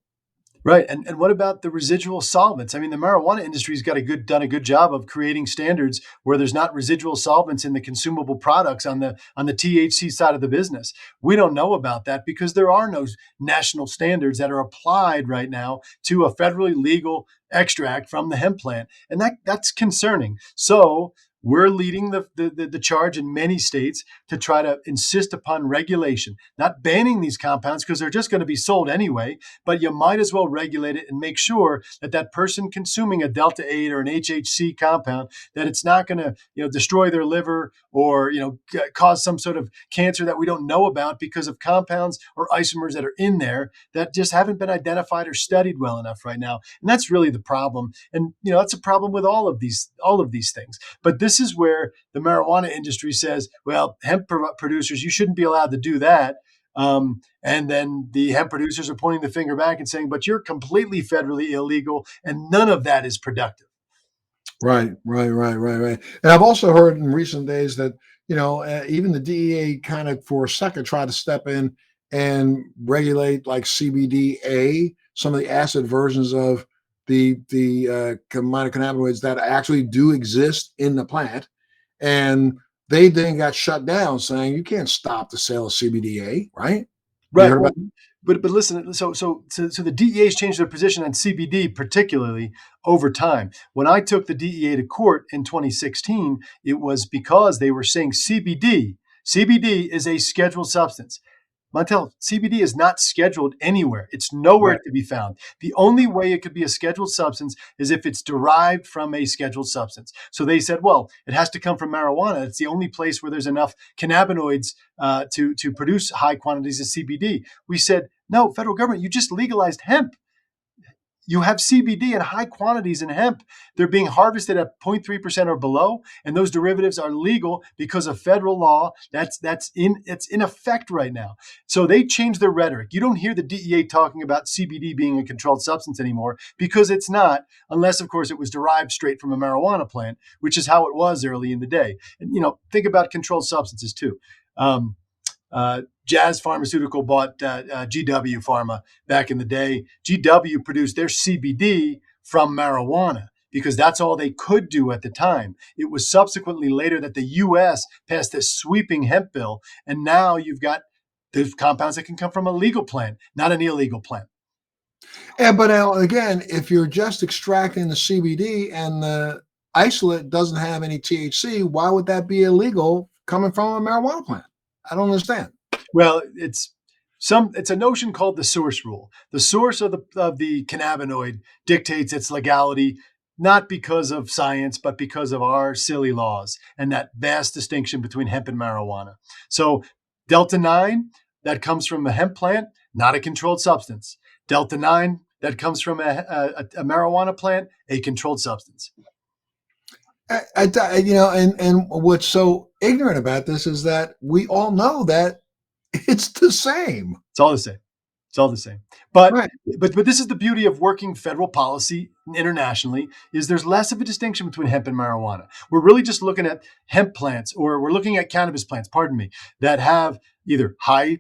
Right. And what about the residual solvents? I mean, the marijuana industry's done a good job of creating standards where there's not residual solvents in the consumable products on the THC side of the business. We don't know about that because there are no national standards that are applied right now to a federally legal extract from the hemp plant. And that's concerning. So we're leading the charge in many states to try to insist upon regulation, not banning these compounds because they're just going to be sold anyway, but you might as well regulate it and make sure that that person consuming a Delta 8 or an HHC compound, that it's not going to destroy their liver or cause some sort of cancer that we don't know about because of compounds or isomers that are in there that just haven't been identified or studied well enough right now. And that's really the problem. And that's a problem with all of these things. But this is where the marijuana industry says, well, hemp producers, you shouldn't be allowed to do that. And then the hemp producers are pointing the finger back and saying, but you're completely federally illegal, and none of that is productive. Right. And I've also heard in recent days that, even the DEA kind of for a second tried to step in and regulate like CBDA, some of the acid versions of the minor cannabinoids that actually do exist in the plant. And they then got shut down saying you can't stop the sale of CBDA, right? You Right. heard Well, about but listen, so the DEA's changed their position on CBD, particularly over time. When I took the DEA to court in 2016, it was because they were saying CBD is a scheduled substance. Montel, CBD is not scheduled anywhere. It's nowhere to be found. The only way it could be a scheduled substance is if it's derived from a scheduled substance. So they said, well, it has to come from marijuana. It's the only place where there's enough cannabinoids to produce high quantities of CBD. We said, no, federal government, you just legalized hemp. You have CBD in high quantities in hemp. They're being harvested at 0.3% or below, and those derivatives are legal because of federal law. It's in effect right now. So they changed their rhetoric. You don't hear the DEA talking about CBD being a controlled substance anymore because it's not, unless, of course, it was derived straight from a marijuana plant, which is how it was early in the day. And, think about controlled substances too. Jazz Pharmaceutical bought GW Pharma back in the day. GW produced their CBD from marijuana because that's all they could do at the time. It was subsequently later that the U.S. passed this sweeping hemp bill, and now you've got those compounds that can come from a legal plant, not an illegal plant. Yeah, but again, if you're just extracting the CBD and the isolate doesn't have any THC, why would that be illegal coming from a marijuana plant? I don't understand. Well, it's a notion called the source rule. The source of the cannabinoid dictates its legality, not because of science, but because of our silly laws and that vast distinction between hemp and marijuana. So Delta 9, that comes from a hemp plant, not a controlled substance. Delta 9 that comes from a marijuana plant, a controlled substance. And what's so ignorant about this is that we all know that it's the same. It's all the same. It's all the same. But Right. but this is the beauty of working federal policy internationally, is there's less of a distinction between hemp and marijuana. We're really just looking at hemp plants, or we're looking at cannabis plants, pardon me, that have either high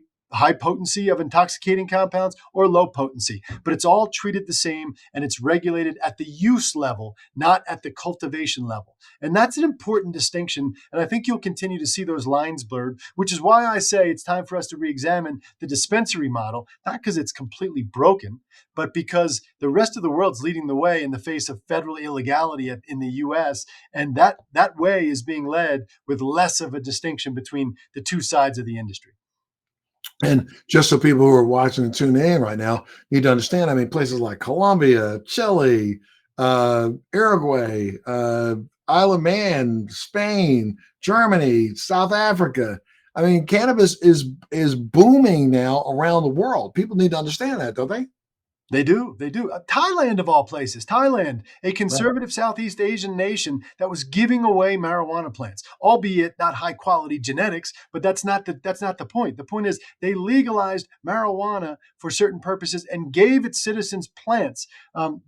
potency of intoxicating compounds or low potency, but it's all treated the same, and it's regulated at the use level, not at the cultivation level. And that's an important distinction, and I think you'll continue to see those lines blurred, which is why I say it's time for us to re-examine the dispensary model, not because it's completely broken, but because the rest of the world's leading the way in the face of federal illegality in the US, and that way is being led with less of a distinction between the two sides of the industry. And just so people who are watching and tuning in right now need to understand, I mean, places like Colombia, Chile, Uruguay, Isle of Man, Spain, Germany, South Africa. I mean, cannabis is booming now around the world. People need to understand that, don't they? They do. They do. Thailand, of all places, Thailand, a Right. conservative Southeast Asian nation that was giving away marijuana plants, albeit not high quality genetics. But that's not the point. The point is they legalized marijuana for certain purposes and gave its citizens plants.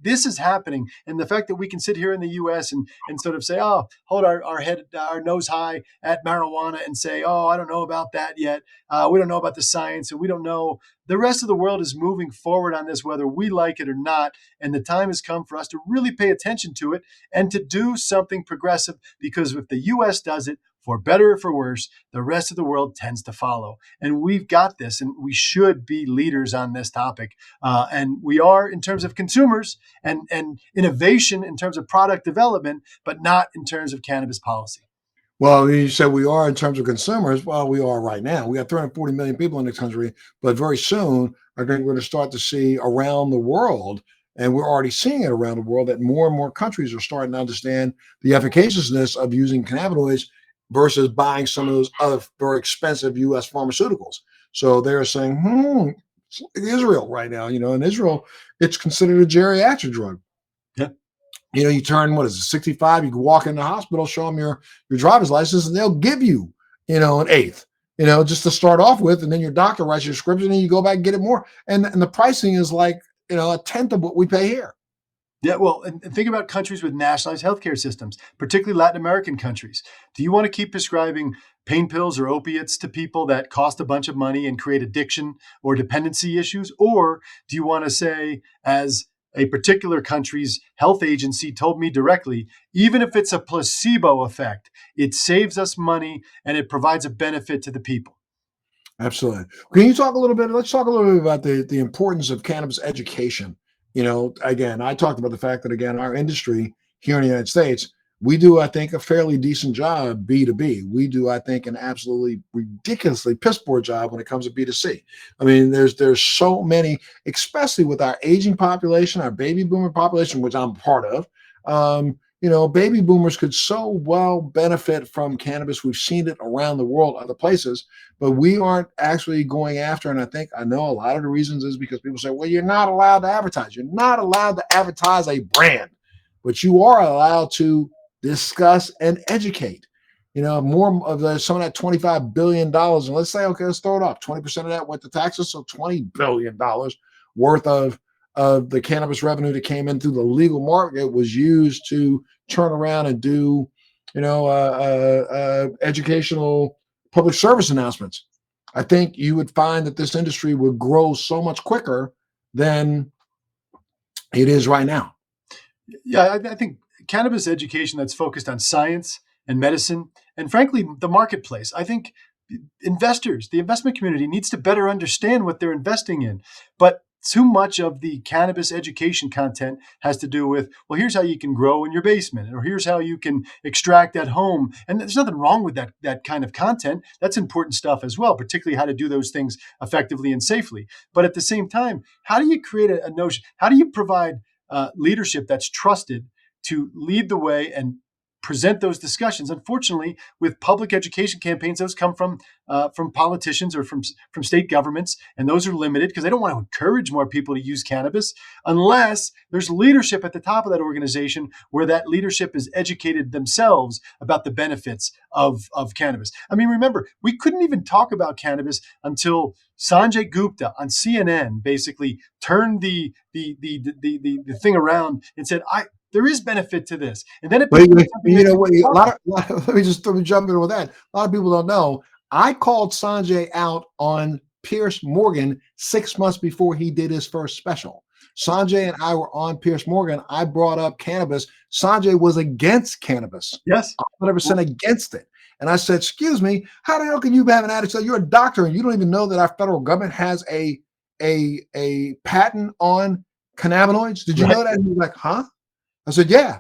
This is happening, and the fact that we can sit here in the U.S. and sort of say, "Oh, hold our head, our nose high at marijuana," and say, "Oh, I don't know about that yet. We don't know about the science, and we don't know." The rest of the world is moving forward on this, whether we like it or not. And the time has come for us to really pay attention to it and to do something progressive, because if the US does it, for better or for worse, the rest of the world tends to follow. And we've got this, and we should be leaders on this topic. And we are in terms of consumers and innovation in terms of product development, but not in terms of cannabis policy. Well, you said we are in terms of consumers. Well, we are right now. We got 340 million people in this country, but very soon I think we're going to start to see around the world, and we're already seeing it around the world, that more and more countries are starting to understand the efficaciousness of using cannabinoids versus buying some of those other very expensive U.S. pharmaceuticals. So they're saying, Israel right now, in Israel, it's considered a geriatric drug. Yeah. You turn, what is it, 65, you can walk in the hospital, show them your driver's license, and they'll give you, an eighth, just to start off with. And then your doctor writes your prescription and you go back and get it more. And the pricing is like, a tenth of what we pay here. Yeah, well, and think about countries with nationalized healthcare systems, particularly Latin American countries. Do you want to keep prescribing pain pills or opiates to people that cost a bunch of money and create addiction or dependency issues? Or do you want to say, as a particular country's health agency told me directly, even if it's a placebo effect, it saves us money and it provides a benefit to the people? Absolutely. Can you talk a little bit? Let's talk a little bit about the importance of cannabis education. Again, I talked about the fact that, again, our industry here in the United States, we do, I think, a fairly decent job B2B. We do, I think, an absolutely ridiculously piss poor job when it comes to B2C. I mean, there's so many, especially with our aging population, our baby boomer population, which I'm part of. Baby boomers could so well benefit from cannabis. We've seen it around the world, other places, but we aren't actually going after. And I know a lot of the reasons is because people say, well, you're not allowed to advertise. You're not allowed to advertise a brand, but you are allowed to discuss and educate. More of some of that $25 billion. And let's say, okay, let's throw it up. 20% of that went to taxes. So $20 billion worth of the cannabis revenue that came in through the legal market was used to turn around and do, educational public service announcements. I think you would find that this industry would grow so much quicker than it is right now. Yeah, I think cannabis education that's focused on science and medicine, and frankly, the marketplace. I think investors, the investment community, needs to better understand what they're investing in. But too much of the cannabis education content has to do with, well, here's how you can grow in your basement, or here's how you can extract at home. And there's nothing wrong with that kind of content. That's important stuff as well, particularly how to do those things effectively and safely. But at the same time, how do you create a notion? How do you provide leadership that's trusted to lead the way and present those discussions. Unfortunately, with public education campaigns, those come from politicians or from state governments, and those are limited because they don't want to encourage more people to use cannabis unless there's leadership at the top of that organization where that leadership is educated themselves about the benefits of cannabis. I mean, remember, we couldn't even talk about cannabis until Sanjay Gupta on CNN basically turned the thing around and said, there is benefit to this. And then it But became something that let me jump in with that. A lot of people don't know. I called Sanjay out on Pierce Morgan 6 months before he did his first special. Sanjay and I were on Pierce Morgan. I brought up cannabis. Sanjay was against cannabis. Yes. 100% against it. And I said, excuse me, how the hell can you have an attitude? You're a doctor and you don't even know that our federal government has a patent on cannabinoids. Did you know that? And he was like, huh? I said, yeah.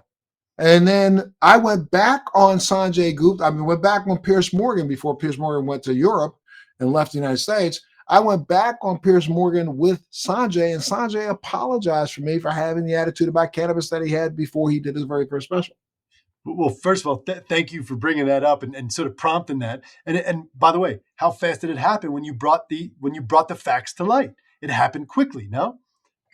And then I went back on Sanjay Gupta. I mean, went back on Pierce Morgan before Pierce Morgan went to Europe and left the United States. I went back on Pierce Morgan with Sanjay, and Sanjay apologized for me for having the attitude about cannabis that he had before he did his very first special. Well, first of all, thank you for bringing that up and sort of prompting that. And by the way, how fast did it happen when you brought the facts to light? It happened quickly, no?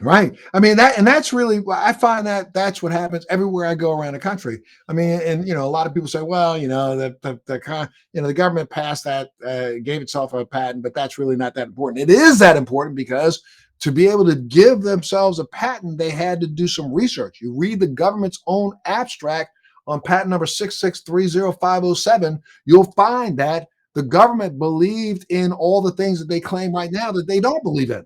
Right. I mean, that's really, I find that that's what happens everywhere I go around the country. I mean, and a lot of people say, well, the government passed that, gave itself a patent, but that's really not that important. It is that important because to be able to give themselves a patent, they had to do some research. You read the government's own abstract on patent number 6630507, you'll find that the government believed in all the things that they claim right now that they don't believe in.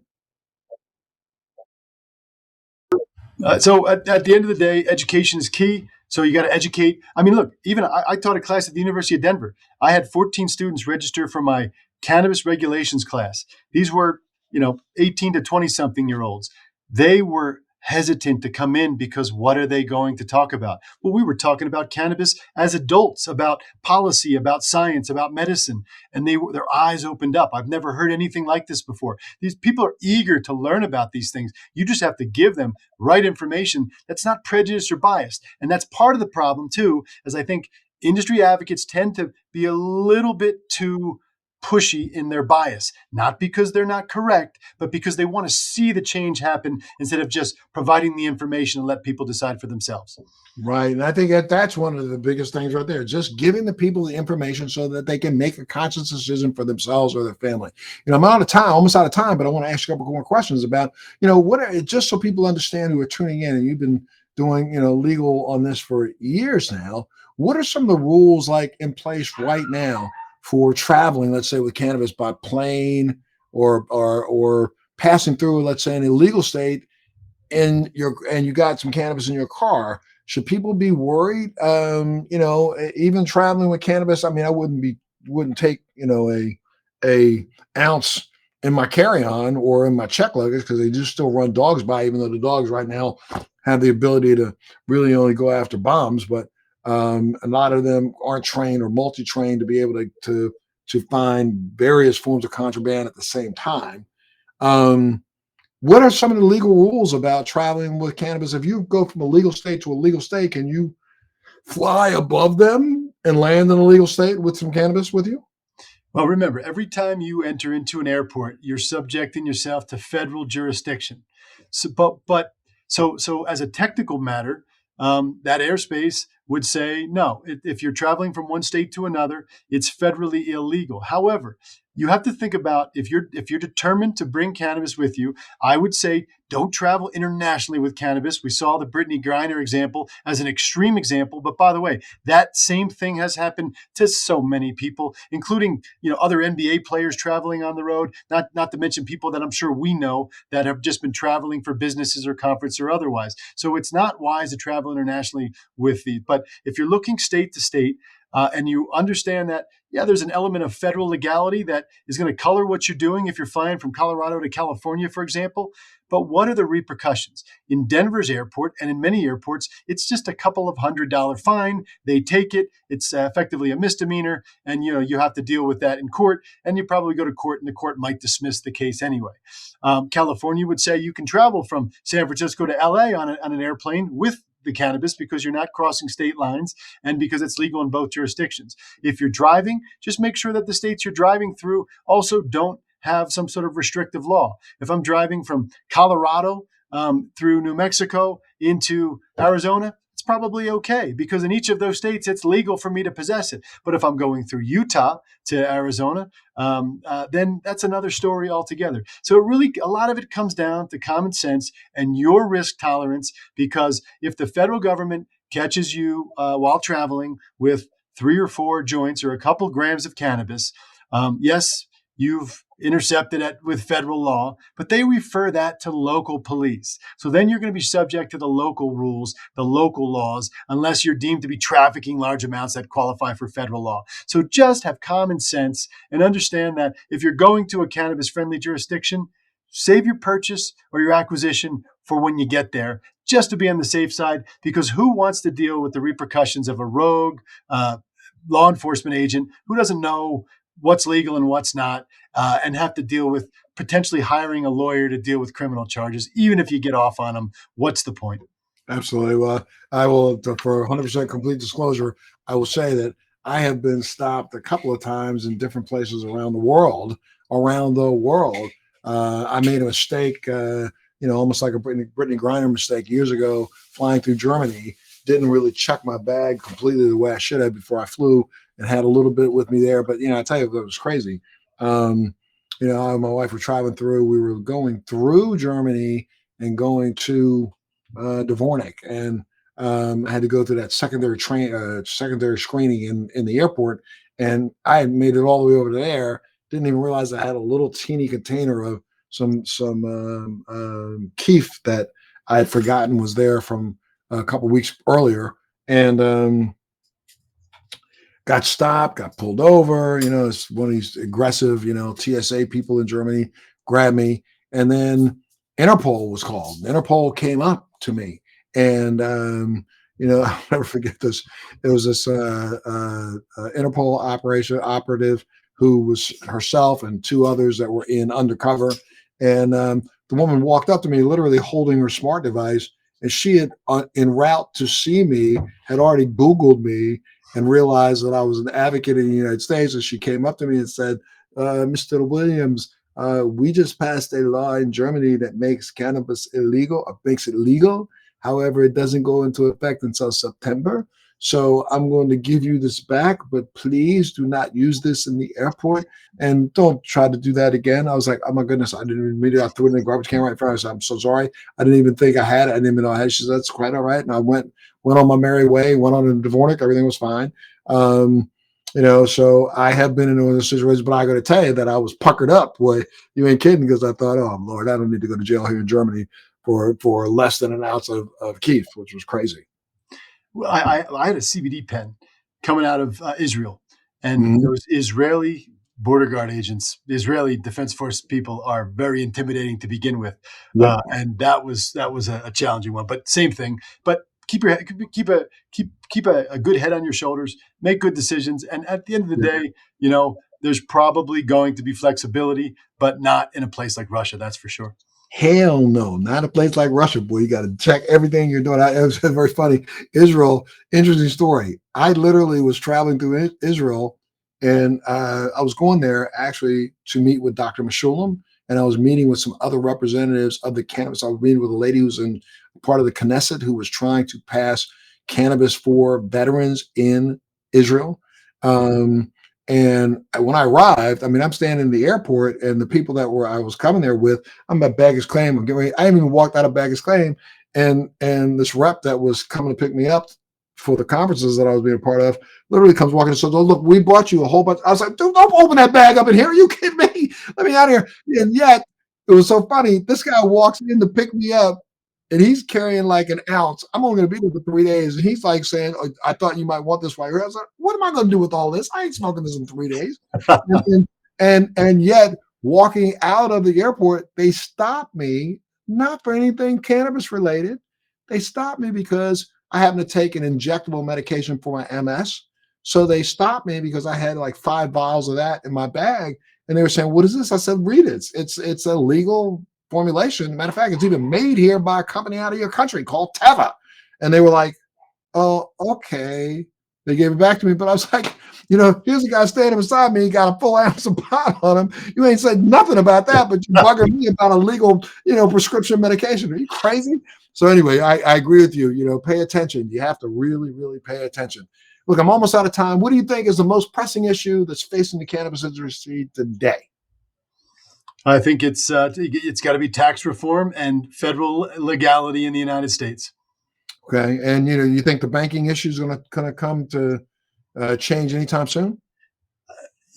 So at the end of the day, education is key. So you got to educate. I mean, look, even I taught a class at the University of Denver. I had 14 students register for my cannabis regulations class. These were, 18 to 20 something year olds. They were hesitant to come in because what are they going to talk about? Well, we were talking about cannabis as adults, about policy, about science, about medicine, and their eyes opened up. I've never heard anything like this before. These people are eager to learn about these things. You just have to give them right information that's not prejudiced or biased. And that's part of the problem too, as I think industry advocates tend to be a little bit too pushy in their bias, not because they're not correct, but because they want to see the change happen instead of just providing the information and let people decide for themselves. Right. And I think that's one of the biggest things right there, just giving the people the information so that they can make a conscious decision for themselves or their family. I'm almost out of time, but I want to ask you a couple more questions about, just so people understand who are tuning in, and you've been doing, legal on this for years now. What are some of the rules like in place right now for traveling, let's say with cannabis by plane or passing through, let's say, an illegal state, and you got some cannabis in your car? Should people be worried? Even traveling with cannabis, I mean, I wouldn't take, a ounce in my carry-on or in my check luggage because they just still run dogs by, even though the dogs right now have the ability to really only go after bombs. But a lot of them aren't trained or multi-trained to be able to find various forms of contraband at the same time. What are some of the legal rules about traveling with cannabis? If you go from a legal state to a legal state, can you fly above them and land in a legal state with some cannabis with you? Well, remember, every time you enter into an airport, you're subjecting yourself to federal jurisdiction. So as a technical matter, that airspace would say, no, if you're traveling from one state to another, it's federally illegal. However, you have to think about if you're determined to bring cannabis with you, I would say don't travel internationally with cannabis. We saw the Brittany Griner example as an extreme example, but by the way, that same thing has happened to so many people, including other NBA players traveling on the road. Not to mention people that I'm sure we know that have just been traveling for businesses or conference or otherwise. So it's not wise to travel internationally with these. But if you're looking state to state, and you understand that, there's an element of federal legality that is going to color what you're doing if you're flying from Colorado to California, for example. But what are the repercussions? In Denver's airport and in many airports, it's just a couple of $100 fine. They take it. It's effectively a misdemeanor. And, you have to deal with that in court. And you probably go to court and the court might dismiss the case anyway. California would say you can travel from San Francisco to LA on an airplane with the cannabis because you're not crossing state lines and because it's legal in both jurisdictions. If you're driving, just make sure that the states you're driving through also don't have some sort of restrictive law. If I'm driving from Colorado through New Mexico into Arizona, it's probably okay because in each of those states, it's legal for me to possess it. But if I'm going through Utah to Arizona, then that's another story altogether. So a lot of it comes down to common sense and your risk tolerance, because if the federal government catches you while traveling with 3 or 4 joints or a couple grams of cannabis, yes, you've intercepted it with federal law, but they refer that to local police. So then you're going to be subject to the local rules, the local laws, unless you're deemed to be trafficking large amounts that qualify for federal law. So just have common sense and understand that if you're going to a cannabis-friendly jurisdiction, save your purchase or your acquisition for when you get there, just to be on the safe side, because who wants to deal with the repercussions of a rogue law enforcement agent who doesn't know what's legal and what's not, and have to deal with potentially hiring a lawyer to deal with criminal charges, even if you get off on them? What's the point? Absolutely. Well, I will, for 100% complete disclosure, I will say that I have been stopped a couple of times in different places around the world. I made a mistake, almost like a Brittany Griner mistake years ago, flying through Germany. Didn't really check my bag completely the way I should have before I flew, and had a little bit with me there. But, I tell you, it was crazy. I and my wife were traveling through. We were going through Germany and going to Dvornik, and I had to go through that secondary screening in the airport. And I had made it all the way over there. Didn't even realize I had a little teeny container of some keef that I had forgotten was there from a couple weeks earlier, and got stopped, got pulled over. It's one of these aggressive, TSA people in Germany grabbed me, and then Interpol was called. Interpol came up to me, and I'll never forget this. There was this Interpol operative who was herself and 2 others that were in undercover, and the woman walked up to me, literally holding her smart device, and she had, en route to see me, had already Googled me and realized that I was an advocate in the United States. And she came up to me and said, Mr. Williams, we just passed a law in Germany that makes cannabis makes it legal. However, it doesn't go into effect until September. So I'm going to give you this back, but please do not use this in the airport, and don't try to do that again. I was like, oh my goodness, I didn't even mean it. I threw it in the garbage can right in front of us. I'm so sorry. I didn't even think I had it. I didn't even know I had it. She said, that's quite all right. And I went on my merry way, went on to Dvornik. Everything was fine. So I have been in one of those situations, but I got to tell you that I was puckered up. Boy, you ain't kidding, because I thought, oh Lord, I don't need to go to jail here in Germany for less than an ounce of keef, which was crazy. Well, I had a CBD pen coming out of Israel, and those Israeli border guard agents, the Israeli Defense Force people, are very intimidating to begin with, and that was a challenging one. But same thing. But keep a good head on your shoulders, make good decisions, and at the end of the day, there's probably going to be flexibility, but not in a place like Russia, that's for sure. Hell no, not a place like Russia, boy. You got to check everything you're doing. It was very funny. Israel, interesting story. I literally was traveling through Israel, and I was going there actually to meet with Dr. Meshulam, and I was meeting with some other representatives of the cannabis. I was meeting with a lady who's in part of the Knesset who was trying to pass cannabis for veterans in Israel. And when I arrived, I'm standing in the airport, and the people that I was coming there with, I'm at baggage claim. I'm getting ready. I haven't even walked out of baggage claim, and this rep that was coming to pick me up for the conferences that I was being a part of literally comes walking and says, "Oh, look, we brought you a whole bunch." I was like, "Dude, don't open that bag up in here. Are you kidding me? Let me out of here." And yet, it was so funny. This guy walks in to pick me up, and he's carrying like an ounce. I'm only going to be there for 3 days. And he's like saying, oh, I thought you might want this while you're here. I was like, what am I going to do with all this? I ain't smoking this in 3 days. and yet, walking out of the airport, they stopped me, not for anything cannabis related. They stopped me because I happen to take an injectable medication for my MS. So they stopped me because I had like 5 vials of that in my bag. And they were saying, what is this? I said, read it. It's a legal formulation. Matter of fact, it's even made here by a company out of your country called Teva. And they were like, oh, okay. They gave it back to me, but I was like, here's a guy standing beside me. He got a full ounce of pot on him. You ain't said nothing about that, but you bugging me about a legal, prescription medication. Are you crazy? So anyway, I agree with you. Pay attention. You have to really, really pay attention. Look, I'm almost out of time. What do you think is the most pressing issue that's facing the cannabis industry today? I think it's got to be tax reform and federal legality in the United States. Okay, and you think the banking issue is going to come to change anytime soon?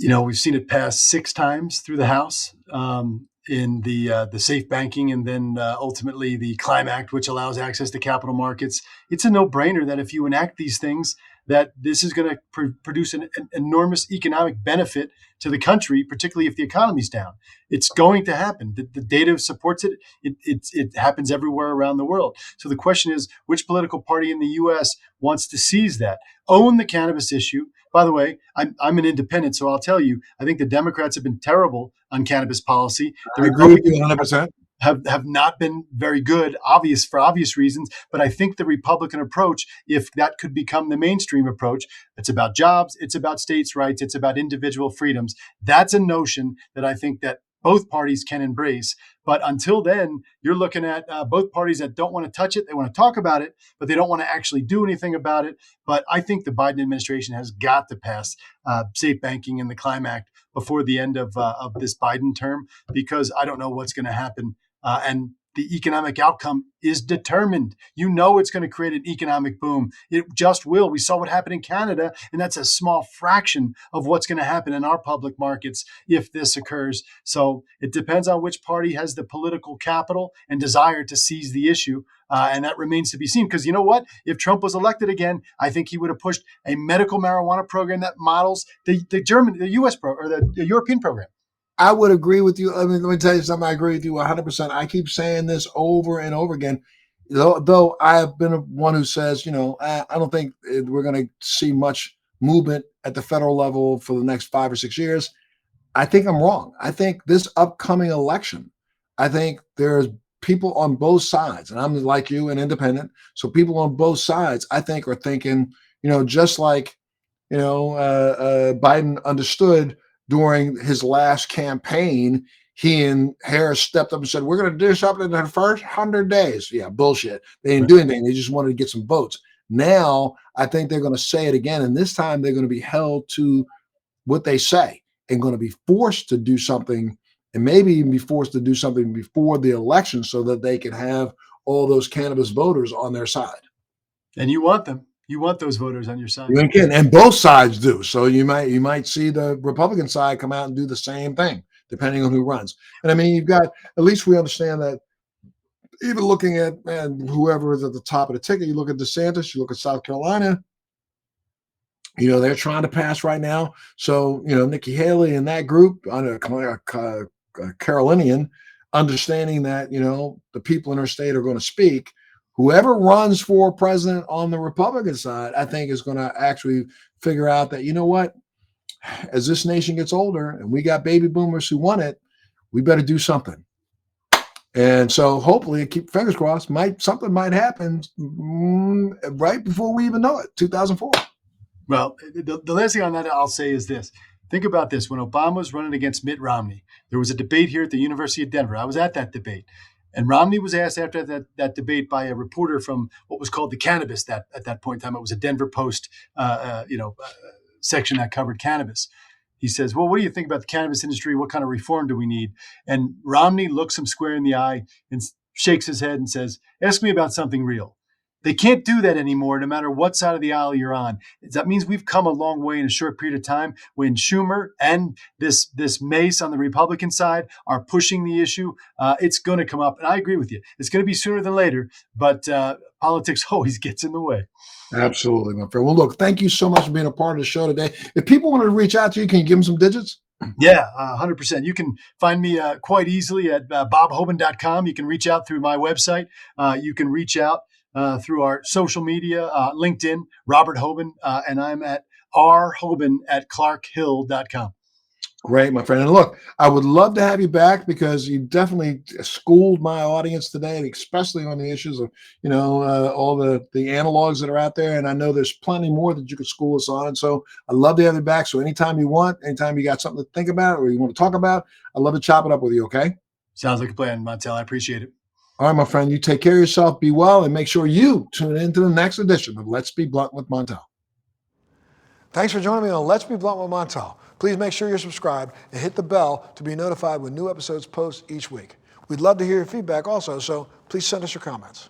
We've seen it pass 6 times through the House in the safe banking, and then ultimately the Climb Act, which allows access to capital markets. It's a no-brainer that if you enact these things, that this is going to produce an enormous economic benefit to the country, particularly if the economy's down. It's going to happen. The data supports it. It happens everywhere around the world. So the question is, which political party in the U.S. wants to seize that, own the cannabis issue? By the way, I'm an independent, so I'll tell you, I think the Democrats have been terrible on cannabis policy. The I agree with you 100%. Have not been very good, for obvious reasons. But I think the Republican approach, if that could become the mainstream approach, it's about jobs, it's about states' rights, it's about individual freedoms. That's a notion that I think that both parties can embrace. But until then, you're looking at both parties that don't want to touch it. They want to talk about it, but they don't want to actually do anything about it. But I think the Biden administration has got to pass safe banking and the Climb Act before the end of this Biden term, because I don't know what's going to happen. And the economic outcome is determined. It's going to create an economic boom. It just will. We saw what happened in Canada, and that's a small fraction of what's going to happen in our public markets if this occurs. So it depends on which party has the political capital and desire to seize the issue. And that remains to be seen. Because you know what? If Trump was elected again, I think he would have pushed a medical marijuana program that models the U.S. or the European program. I would agree with you. Let me tell you something. I agree with you 100%. I keep saying this over and over again, though I have been one who says, I don't think we're going to see much movement at the federal level for the next 5 or 6 years. I think I'm wrong. I think this upcoming election, I think there's people on both sides, and I'm like you, an independent. So people on both sides, I think, are thinking, just like, Biden understood during his last campaign, he and Harris stepped up and said, we're going to do something in the first 100 days. Yeah, bullshit. They didn't do anything. They just wanted to get some votes. Now, I think they're going to say it again. And this time they're going to be held to what they say and going to be forced to do something, and maybe even be forced to do something before the election so that they can have all those cannabis voters on their side. And you want them. You want those voters on your side. You can, and both sides do. So you might see the Republican side come out and do the same thing, depending on who runs. And I mean, you've got, at least we understand that even looking at whoever is at the top of the ticket, you look at DeSantis, you look at South Carolina, they're trying to pass right now. So, Nikki Haley and that group, Carolinian, understanding that, the people in her state are going to speak. Whoever runs for president on the Republican side, I think is going to actually figure out that, what, as this nation gets older and we got baby boomers who want it, we better do something. And so hopefully, keep fingers crossed, something might happen right before we even know it, 2004. Well, the last thing on that I'll say is this. Think about this. When Obama was running against Mitt Romney, there was a debate here at the University of Denver. I was at that debate. And Romney was asked after that debate by a reporter from what was called the Cannabis. That at that point in time, it was a Denver Post, section that covered cannabis. He says, "Well, what do you think about the cannabis industry? What kind of reform do we need?" And Romney looks him square in the eye and shakes his head and says, "Ask me about something real." They can't do that anymore, no matter what side of the aisle you're on. That means we've come a long way in a short period of time when Schumer and this Mace on the Republican side are pushing the issue. It's going to come up. And I agree with you. It's going to be sooner than later, but politics always gets in the way. Absolutely, my friend. Well, look, thank you so much for being a part of the show today. If people wanted to reach out to you, can you give them some digits? Yeah, 100%. You can find me quite easily at bobhoban.com. You can reach out through my website. You can reach out through our social media, LinkedIn, Robert Hoban, and I'm at rhoban@clarkhill.com. Great, my friend. And look, I would love to have you back because you definitely schooled my audience today, especially on the issues of, all the analogs that are out there. And I know there's plenty more that you could school us on. And so I'd love to have you back. So anytime you want, anytime you got something to think about or you want to talk about, I'd love to chop it up with you. Okay. Sounds like a plan, Montel. I appreciate it. All right, my friend. You take care of yourself, be well, and make sure you tune into the next edition of Let's Be Blunt with Montel. Thanks for joining me on Let's Be Blunt with Montel. Please make sure you're subscribed and hit the bell to be notified when new episodes post each week. We'd love to hear your feedback also, so please send us your comments.